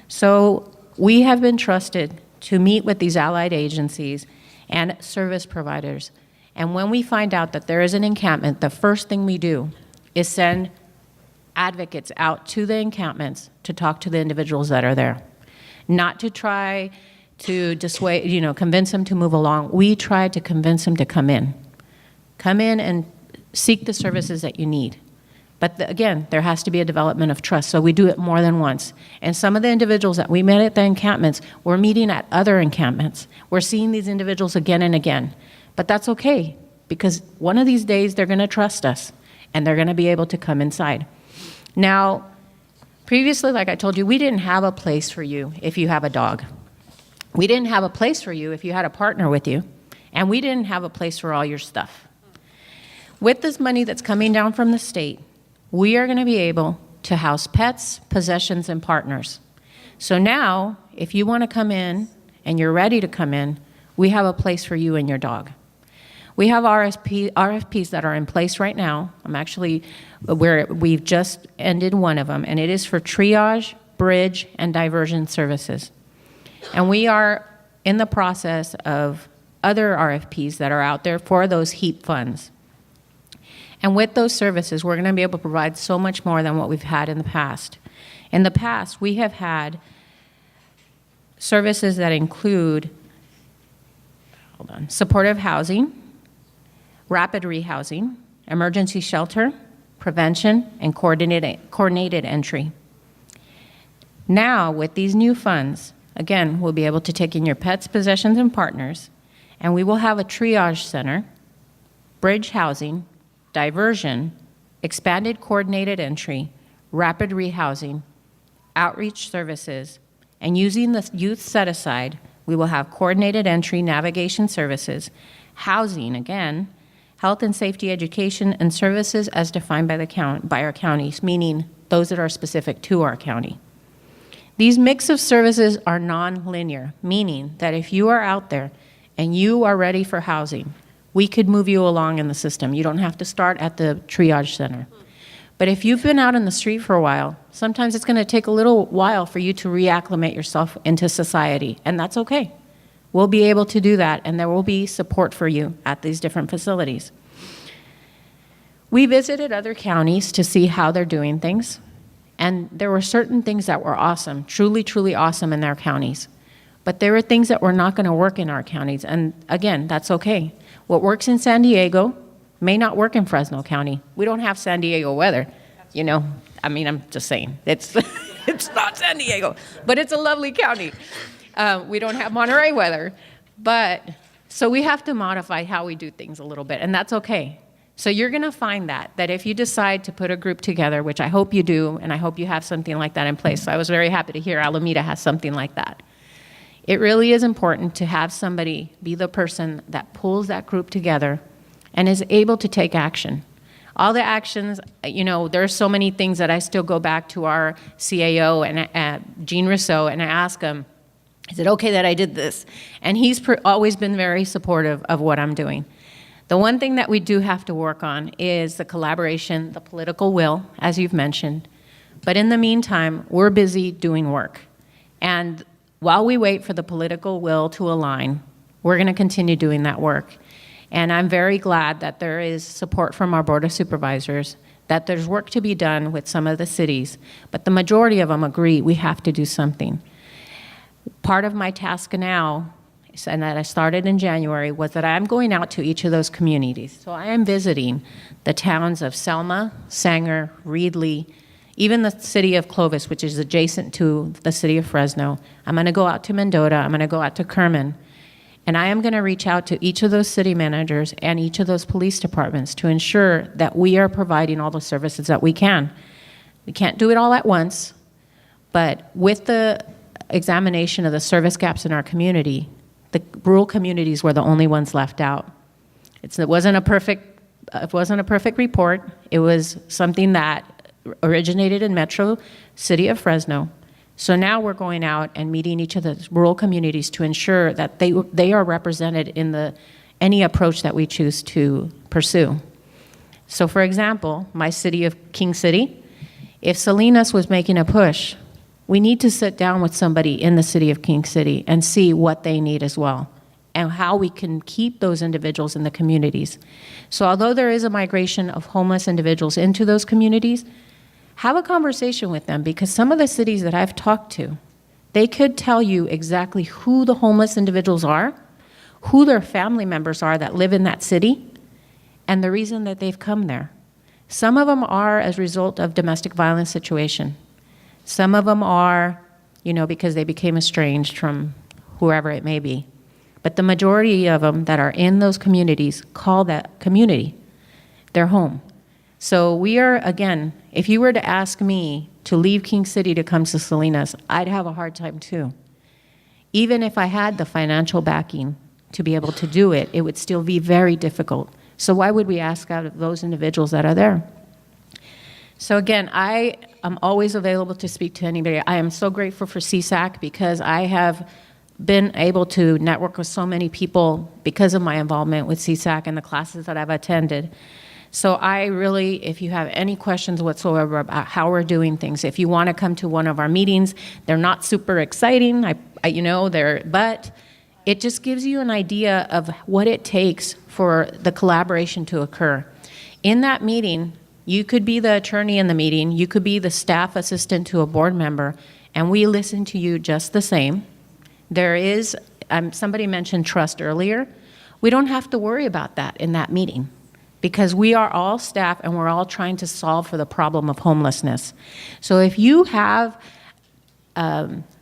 So we have been trusted to meet with these allied agencies and service providers. And when we find out that there is an encampment, the first thing we do is send advocates out to the encampments to talk to the individuals that are there. Not to try to dissuade, convince them to move along. We try to convince them to come in. Come in and seek the services that you need. But again, there has to be a development of trust, so we do it more than once. And some of the individuals that we met at the encampments, we're meeting at other encampments. We're seeing these individuals again and again. But that's okay, because one of these days they're going to trust us, and they're going to be able to come inside. Now, previously, like I told you, we didn't have a place for you if you have a dog. We didn't have a place for you if you had a partner with you, and we didn't have a place for all your stuff. With this money that's coming down from the state, we are going to be able to house pets, possessions, and partners. So now, if you want to come in and you're ready to come in, we have a place for you and your dog. We have RFPs that are in place right now. We've just ended one of them, and it is for triage, bridge, and diversion services. And we are in the process of other RFPs that are out there for those HEAP funds. And with those services, we're going to be able to provide so much more than what we've had in the past. In the past, we have had services that include, supportive housing, rapid rehousing, emergency shelter, prevention, and coordinated entry. Now, with these new funds, again, we'll be able to take in your pets, possessions, and partners, and we will have a triage center, bridge housing, diversion, expanded coordinated entry, rapid rehousing, outreach services, and using the youth set-aside, we will have coordinated entry navigation services, housing, again, health and safety education, and services as defined by our counties, meaning those that are specific to our county. These mix of services are non-linear, meaning that if you are out there and you are ready for housing, we could move you along in the system. You don't have to start at the triage center. But if you've been out in the street for a while, sometimes it's going to take a little while for you to reacclimate yourself into society, and that's okay. We'll be able to do that, and there will be support for you at these different facilities. We visited other counties to see how they're doing things, and there were certain things that were awesome, truly, truly awesome in their counties. But there were things that were not going to work in our counties, and again, that's okay. What works in San Diego may not work in Fresno County. We don't have San Diego weather, I'm just saying. It's It's not San Diego, but it's a lovely county. We don't have Monterey weather. But, so we have to modify how we do things a little bit, and that's okay. So you're going to find that if you decide to put a group together, which I hope you do, and I hope you have something like that in place. So I was very happy to hear Alameda has something like that. It really is important to have somebody be the person that pulls that group together and is able to take action. All the actions, there's so many things that I still go back to our CAO and Gene Rousseau, and I ask him, is it okay that I did this? And he's always been very supportive of what I'm doing. The one thing that we do have to work on is the collaboration, the political will, as you've mentioned. But in the meantime, we're busy doing work. And while we wait for the political will to align, we're going to continue doing that work. And I'm very glad that there is support from our Board of Supervisors, that there's work to be done with some of the cities, but the majority of them agree we have to do something. Part of my task now, and that I started in January, was that I'm going out to each of those communities. So I am visiting the towns of Selma, Sanger, Reedley, even the city of Clovis, which is adjacent to the city of Fresno. I'm going to go out to Mendota. I'm going to go out to Kerman. And I am going to reach out to each of those city managers and each of those police departments to ensure that we are providing all the services that we can. We can't do it all at once, but with the examination of the service gaps in our community, the rural communities were the only ones left out. It wasn't a perfect report. It was something that originated in Metro City of Fresno. So now we're going out and meeting each of the rural communities to ensure that they are represented in any approach that we choose to pursue. So for example, my city of King City, if Salinas was making a push, we need to sit down with somebody in the city of King City and see what they need as well and how we can keep those individuals in the communities. So although there is a migration of homeless individuals into those communities, have a conversation with them, because some of the cities that I've talked to, they could tell you exactly who the homeless individuals are, who their family members are that live in that city, and the reason that they've come there. Some of them are as a result of domestic violence situation. Some of them are, because they became estranged from whoever it may be. But the majority of them that are in those communities call that community their home. So we are, again, if you were to ask me to leave King City to come to Salinas, I'd have a hard time too. Even if I had the financial backing to be able to do it, it would still be very difficult. So why would we ask out of those individuals that are there? So again, I am always available to speak to anybody. I am so grateful for CSAC because I have been able to network with so many people because of my involvement with CSAC and the classes that I've attended. So I really, if you have any questions whatsoever about how we're doing things, if you want to come to one of our meetings, they're not super exciting, but it just gives you an idea of what it takes for the collaboration to occur. In that meeting, you could be the attorney in the meeting, you could be the staff assistant to a board member, and we listen to you just the same. There is, somebody mentioned trust earlier. We don't have to worry about that in that meeting because we are all staff and we're all trying to solve for the problem of homelessness. So if you have,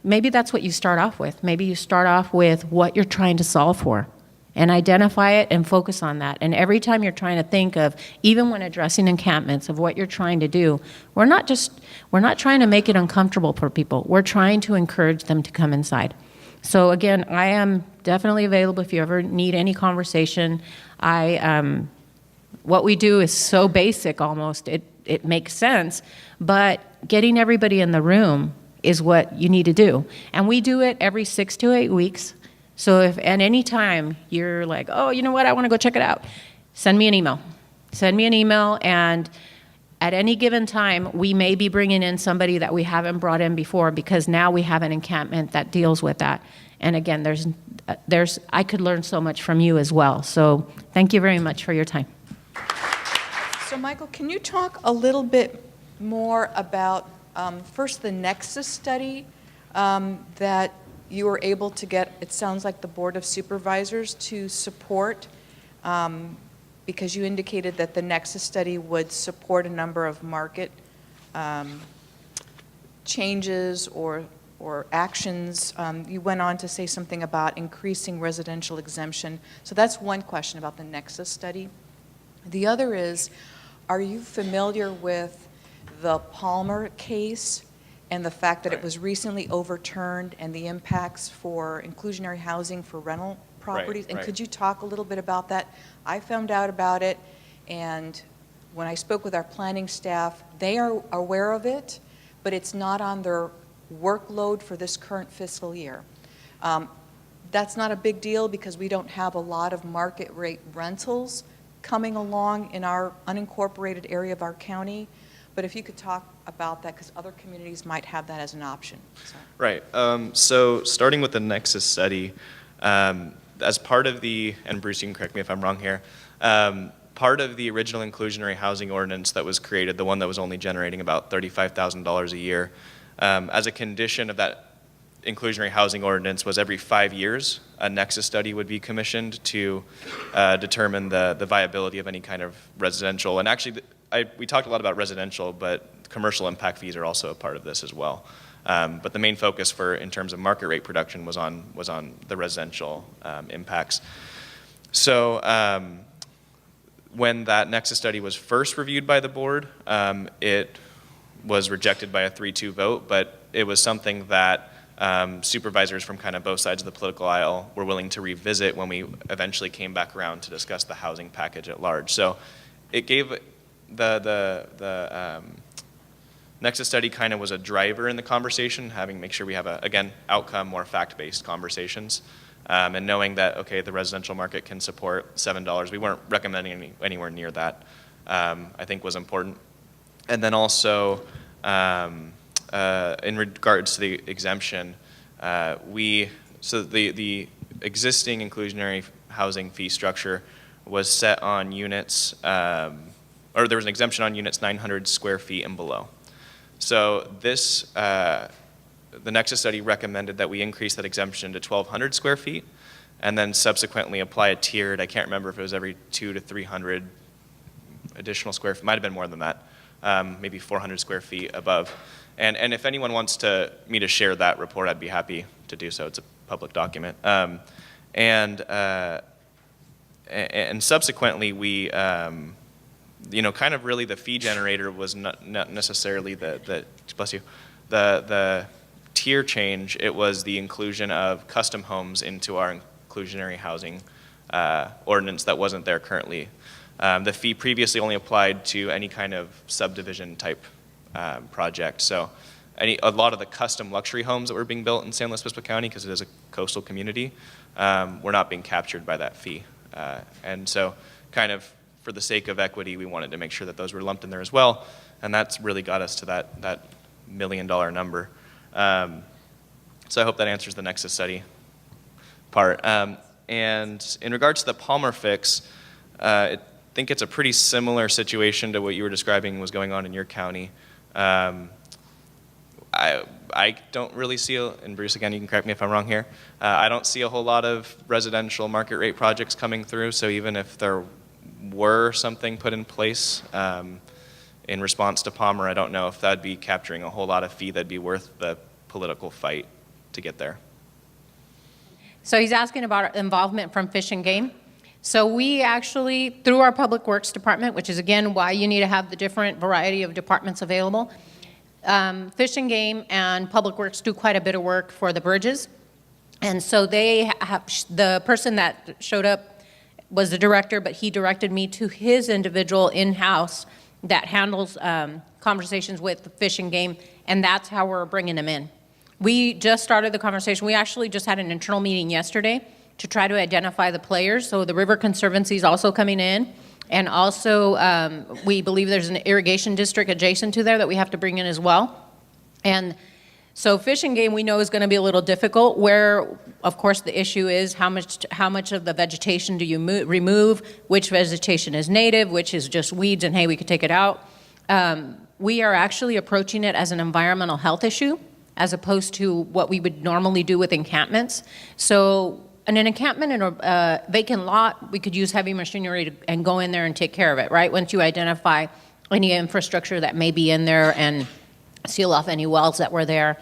maybe that's what you start off with. Maybe you start off with what you're trying to solve for and identify it and focus on that. And every time you're trying to think of, even when addressing encampments, of what you're trying to do, we're not trying to make it uncomfortable for people. We're trying to encourage them to come inside. So again, I am definitely available if you ever need any conversation. What we do is so basic almost, it makes sense, but getting everybody in the room is what you need to do. And we do it every 6 to 8 weeks. So if at any time you're like, oh, you know what, I want to go check it out, send me an email. Send me an email, and at any given time, we may be bringing in somebody that we haven't brought in before because now we have an encampment that deals with that. And again, I could learn so much from you as well. So thank you very much for your time. So Michael, can you talk a little bit more about first the Nexus study that you were able to get, it sounds like the Board of Supervisors to support, because you indicated that the Nexus study would support a number of market changes or actions. You went on to say something about increasing residential exemption. So that's one question about the Nexus study. The other is, are you familiar with the Palmer case and the fact that it was recently overturned and the impacts for inclusionary housing for rental properties? And could you talk a little bit about that? I found out about it, and when I spoke with our planning staff, they are aware of it, but it's not on their workload for this current fiscal year. That's not a big deal because we don't have a lot of market rate rentals coming along in our unincorporated area of our county. But if you could talk about that, because other communities might have that as an option. So. Right. So starting with the Nexus study, as part of the, and Bruce, you can correct me if I'm wrong here, part of the original inclusionary housing ordinance that was created, the one that was only generating about $35,000 a year, as a condition of that inclusionary housing ordinance was every 5 years, a Nexus study would be commissioned to determine the viability of any kind of residential. And actually, we talked a lot about residential, but commercial impact fees are also a part of this as well. But the main focus in terms of market rate production was on the residential impacts. So when that Nexus study was first reviewed by the board, it was rejected by a 3-2 vote, but it was something that supervisors from kind of both sides of the political aisle were willing to revisit when we eventually came back around to discuss the housing package at large. So it gave the Nexus study kind of was a driver in the conversation, make sure we have again, outcome, more fact-based conversations, and knowing that, okay, the residential market can support $7. We weren't recommending anywhere near that, I think was important. And then also, in regards to the exemption, so the existing inclusionary housing fee structure was set on units, or there was an exemption on units 900 square feet and below. So this, the Nexus study recommended that we increase that exemption to 1,200 square feet, and then subsequently apply a tiered, I can't remember if it was every 200 to 300 additional square feet, might have been more than that, maybe 400 square feet above. And if anyone wants me to share that report, I'd be happy to do so. It's a public document. And subsequently, we, kind of really the fee generator was not necessarily the tier change. It was the inclusion of custom homes into our inclusionary housing ordinance that wasn't there currently. The fee previously only applied to any kind of subdivision type project. So a lot of the custom luxury homes that were being built in San Luis Obispo County, because it is a coastal community, were not being captured by that fee. And so kind of for the sake of equity, we wanted to make sure that those were lumped in there as well. And that's really got us to that $1 million number. So I hope that answers the Nexus study part. And in regards to the Palmer fix, I think it's a pretty similar situation to what you were describing was going on in your county. I don't really see, and Bruce, again, you can correct me if I'm wrong here, I don't see a whole lot of residential market rate projects coming through, so even if there were something put in place in response to Palmer, I don't know if that'd be capturing a whole lot of fee that'd be worth the political fight to get there. So he's asking about involvement from Fish and Game. So we actually, through our Public Works Department, which is again why you need to have the different variety of departments available, Fish and Game and Public Works do quite a bit of work for the bridges. And so they have, the person that showed up was the director, but he directed me to his individual in-house that handles conversations with Fish and Game, and that's how we're bringing them in. We just started the conversation. We actually just had an internal meeting yesterday to try to identify the players. So the River Conservancy is also coming in. And also, we believe there's an irrigation district adjacent to there that we have to bring in as well. And so Fish and Game we know is going to be a little difficult, where, of course, the issue is how much of the vegetation do you remove, which vegetation is native, which is just weeds, and hey, we could take it out. We are actually approaching it as an environmental health issue, as opposed to what we would normally do with encampments. So in an encampment in a vacant lot, we could use heavy machinery and go in there and take care of it, right? Once you identify any infrastructure that may be in there and seal off any wells that were there.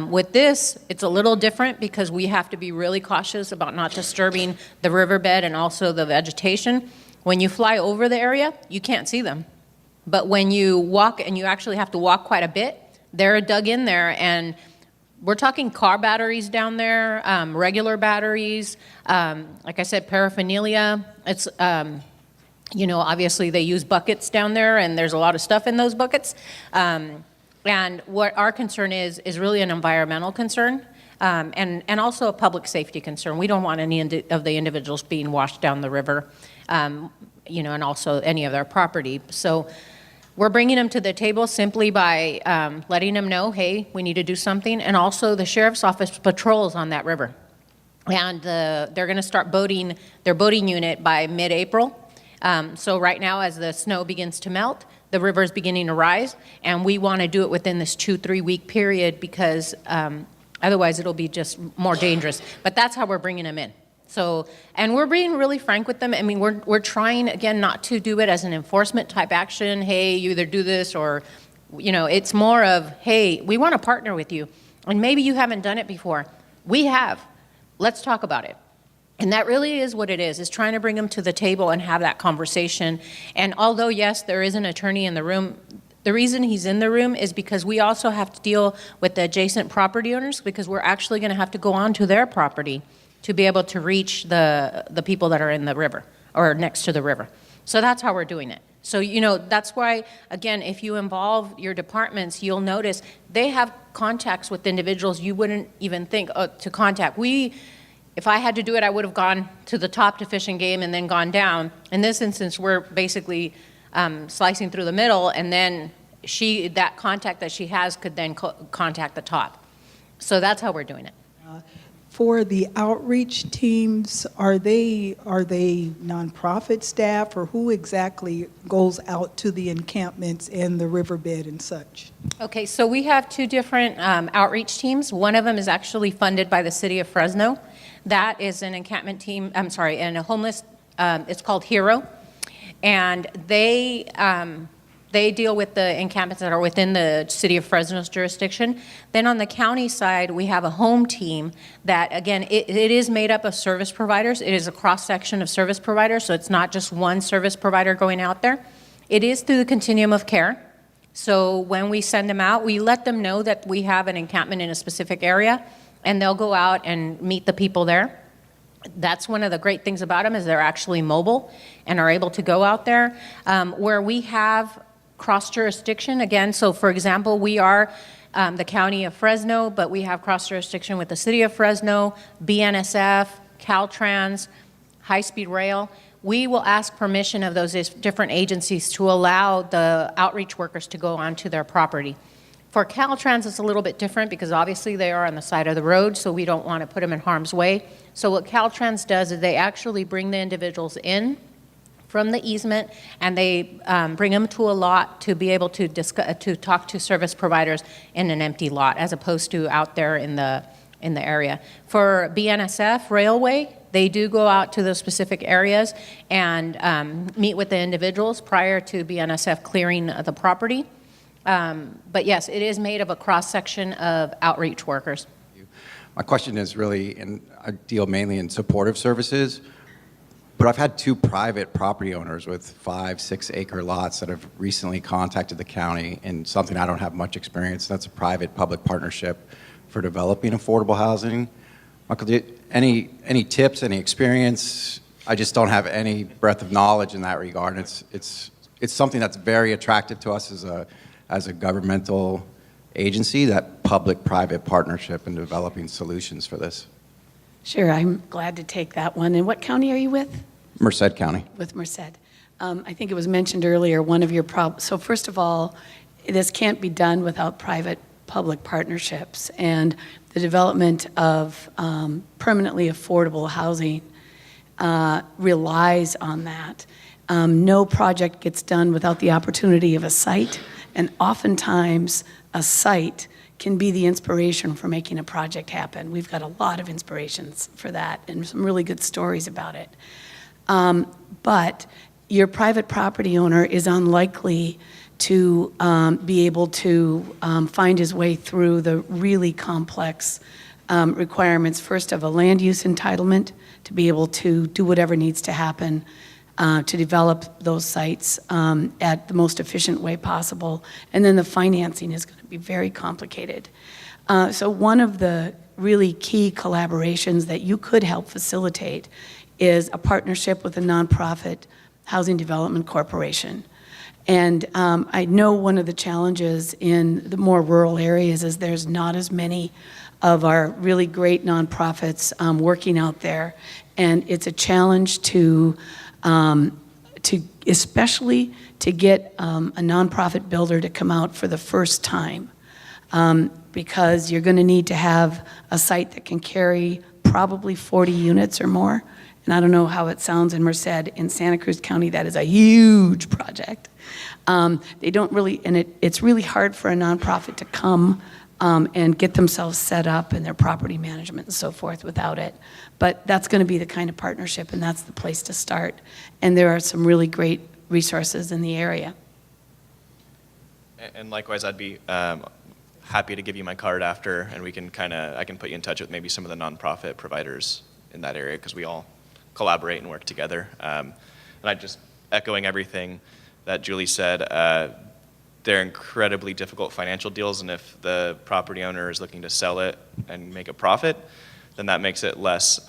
With this, it's a little different because we have to be really cautious about not disturbing the riverbed and also the vegetation. When you fly over the area, you can't see them. But when you walk, and you actually have to walk quite a bit, they're dug in there, and we're talking car batteries down there, regular batteries, like I said, paraphernalia. It's, obviously they use buckets down there, and there's a lot of stuff in those buckets. And what our concern is really an environmental concern, and also a public safety concern. We don't want any of the individuals being washed down the river, and also any of their property. So we're bringing them to the table simply by letting them know, hey, we need to do something. And also the sheriff's office patrols on that river. And they're going to start boating their boating unit by mid-April. So right now, as the snow begins to melt, the river is beginning to rise, and we want to do it within this 2-3 week period because otherwise it'll be just more dangerous. But that's how we're bringing them in. So, and we're being really frank with them. I mean, we're trying, again, not to do it as an enforcement type action. Hey, you either do this or, it's more of, hey, we want to partner with you. And maybe you haven't done it before. We have. Let's talk about it. And that really is what it is trying to bring them to the table and have that conversation. And although, yes, there is an attorney in the room, the reason he's in the room is because we also have to deal with the adjacent property owners, because we're actually going to have to go onto their property to be able to reach the people that are in the river or next to the river. So that's how we're doing it. So, that's why, again, if you involve your departments, you'll notice they have contacts with individuals you wouldn't even think to contact. If I had to do it, I would have gone to the top to Fish and Game and then gone down. In this instance, we're basically slicing through the middle, and then that contact that she has could then contact the top. So that's how we're doing it. For the outreach teams, are they nonprofit staff, or who exactly goes out to the encampments and the riverbed and such? Okay, so we have two different outreach teams. One of them is actually funded by the city of Fresno. That is an encampment team, and a homeless, it's called HERO. And they deal with the encampments that are within the city of Fresno's jurisdiction. Then on the county side, we have a home team that, again, it is made up of service providers. It is a cross-section of service providers, so it's not just one service provider going out there. It is through the continuum of care. So when we send them out, we let them know that we have an encampment in a specific area, and they'll go out and meet the people there. That's one of the great things about them, is they're actually mobile and are able to go out there. Where we have cross-jurisdiction, again, so for example, we are the county of Fresno, but we have cross-jurisdiction with the city of Fresno, BNSF, Caltrans, High-Speed Rail. We will ask permission of those different agencies to allow the outreach workers to go onto their property. For Caltrans, it's a little bit different because obviously they are on the side of the road, so we don't want to put them in harm's way. So what Caltrans does is they actually bring the individuals in from the easement, and they bring them to a lot to be able to talk to service providers in an empty lot, as opposed to out there in the area. For BNSF Railway, they do go out to those specific areas and meet with the individuals prior to BNSF clearing the property. But yes, it is made of a cross-section of outreach workers. My question is really, and I deal mainly in supportive services, but I've had two private property owners with 5-6 acre lots that have recently contacted the county in something I don't have much experience. That's a private-public partnership for developing affordable housing. Michael, any tips, any experience? I just don't have any breadth of knowledge in that regard. It's something that's very attractive to us as a governmental agency, that public-private partnership in developing solutions for this. Sure, I'm glad to take that one. And what county are you with? Merced County. With Merced. I think it was mentioned earlier, one of your problems. So first of all, this can't be done without private-public partnerships. And the development of permanently affordable housing relies on that. No project gets done without the opportunity of a site. And oftentimes, a site can be the inspiration for making a project happen. We've got a lot of inspirations for that and some really good stories about it. But your private property owner is unlikely to be able to find his way through the really complex requirements, first of a land use entitlement, to be able to do whatever needs to happen to develop those sites at the most efficient way possible. And then the financing is going to be very complicated. So one of the really key collaborations that you could help facilitate is a partnership with a nonprofit housing development corporation. And I know one of the challenges in the more rural areas is there's not as many of our really great nonprofits working out there. And it's a challenge to especially to get a nonprofit builder to come out for the first time. Because you're going to need to have a site that can carry probably 40 units or more. And I don't know how it sounds in Merced. In Santa Cruz County, that is a huge project. They don't really, and it's really hard for a nonprofit to come and get themselves set up and their property management and so forth without it. But that's going to be the kind of partnership, and that's the place to start. And there are some really great resources in the area. And likewise, I'd be happy to give you my card after, and I can put you in touch with maybe some of the nonprofit providers in that area, because we all collaborate and work together. And I just echoing everything that Julie said, they're incredibly difficult financial deals, and if the property owner is looking to sell it and make a profit, then that makes it less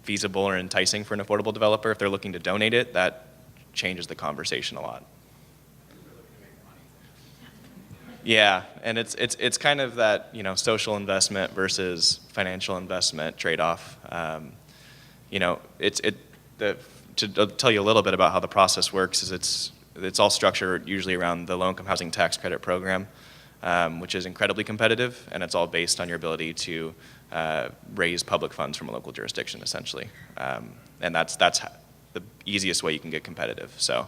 feasible or enticing for an affordable developer. If they're looking to donate it, that changes the conversation a lot. Yeah, and it's kind of that, you know, social investment versus financial investment trade-off. You know, to tell you a little bit about how the process works is it's all structured usually around the low-income housing tax credit program, which is incredibly competitive, and it's all based on your ability to raise public funds from a local jurisdiction, essentially. And that's the easiest way you can get competitive. So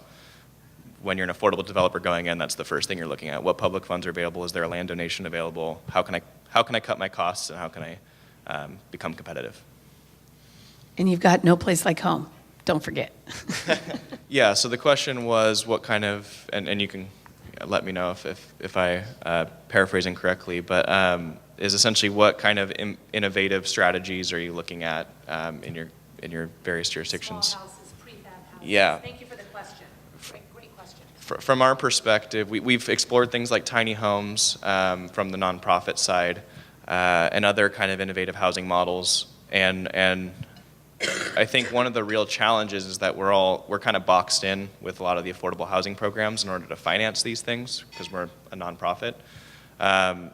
when you're an affordable developer going in, that's the first thing you're looking at. What public funds are available? Is there a land donation available? How can I cut my costs, and how can I become competitive? And you've got no place like home. Don't forget. Yeah, so the question was what kind of, and you can let me know if I paraphrase incorrectly, but is essentially what kind of innovative strategies are you looking at in your various jurisdictions? Small houses, prefab houses. Yeah. Thank you for the question. Great question. From our perspective, we've explored things like tiny homes from the nonprofit side and other kind of innovative housing models, and I think one of the real challenges is that we're kind of boxed in with a lot of the affordable housing programs in order to finance these things because we're a nonprofit.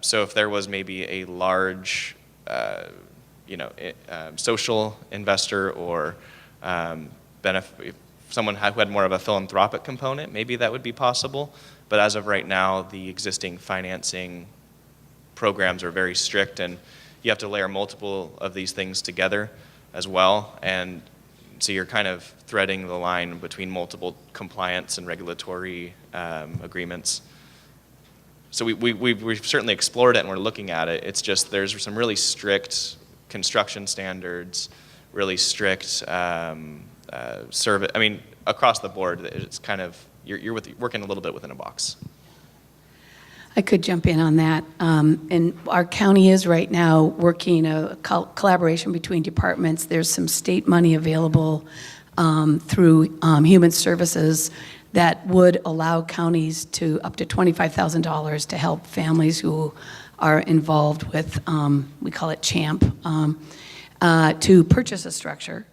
So if there was maybe a large, social investor or if someone who had more of a philanthropic component, maybe that would be possible. But as of right now, the existing financing programs are very strict, and you have to layer multiple of these things together as well, and so you're kind of threading the line between multiple compliance and regulatory agreements. So we've certainly explored it and we're looking at it. It's just there's some really strict construction standards, really strict service. I mean, across the board, it's kind of you're working a little bit within a box. I could jump in on that. And our county is right now working a collaboration between departments. There's some state money available through Human Services that would allow counties to up to $25,000 to help families who are involved with, we call it CHAMP, to purchase a structure.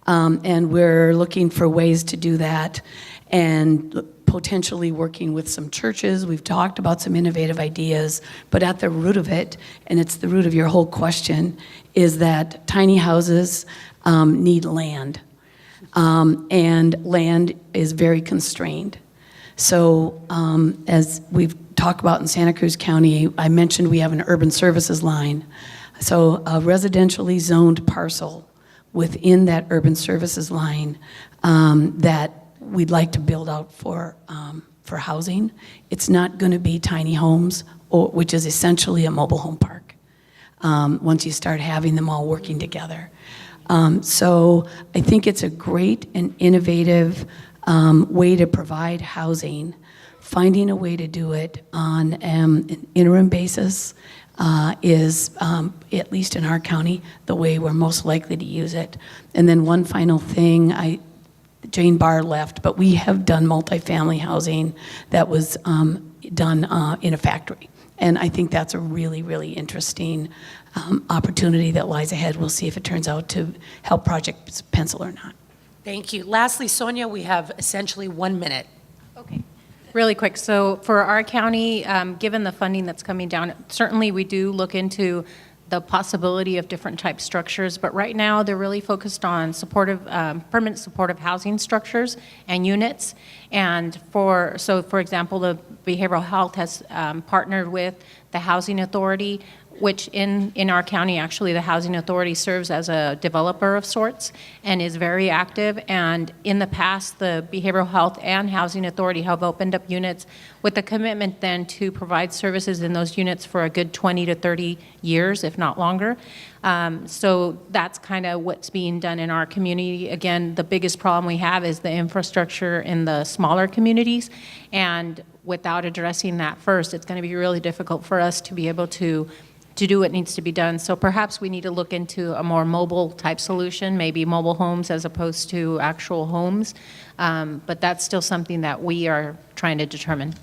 And we're looking for ways to do that, and potentially working with some churches. We've talked about some innovative ideas, but at the root of it, and it's the root of your whole question, is that tiny houses need land. And land is very constrained. So as we've talked about in Santa Cruz County, I mentioned we have an urban services line. So a residentially zoned parcel within that urban services line that we'd like to build out for housing. It's not going to be tiny homes, which is essentially a mobile home park, once you start having them all working together. So I think it's a great and innovative way to provide housing finding a way to do it on an interim basis is, at least in our county, the way we're most likely to use it. And then one final thing, Jane Barr left, but we have done multifamily housing that was done in a factory. And I think that's a really, really interesting opportunity that lies ahead. We'll see if it turns out to help Project Pencil or not. Thank you. Lastly, Sonia, we have essentially 1 minute. Okay. Really quick, so for our county, given the funding that's coming down, certainly we do look into the possibility of different type structures, but right now they're really focused on supportive, permanent supportive housing structures and units. And for example, the behavioral health has partnered with the Housing Authority, which in our county, actually, the Housing Authority serves as a developer of sorts and is very active. And in the past, the Behavioral Health and Housing Authority have opened up units with the commitment then to provide services in those units for a good 20 to 30 years, if not longer. So that's kind of what's being done in our community. Again, the biggest problem we have is the infrastructure in the smaller communities. And without addressing that first, it's going to be really difficult for us to be able to do what needs to be done. So perhaps we need to look into a more mobile type solution, maybe mobile homes as opposed to actual homes. But that's still something that we are trying to determine.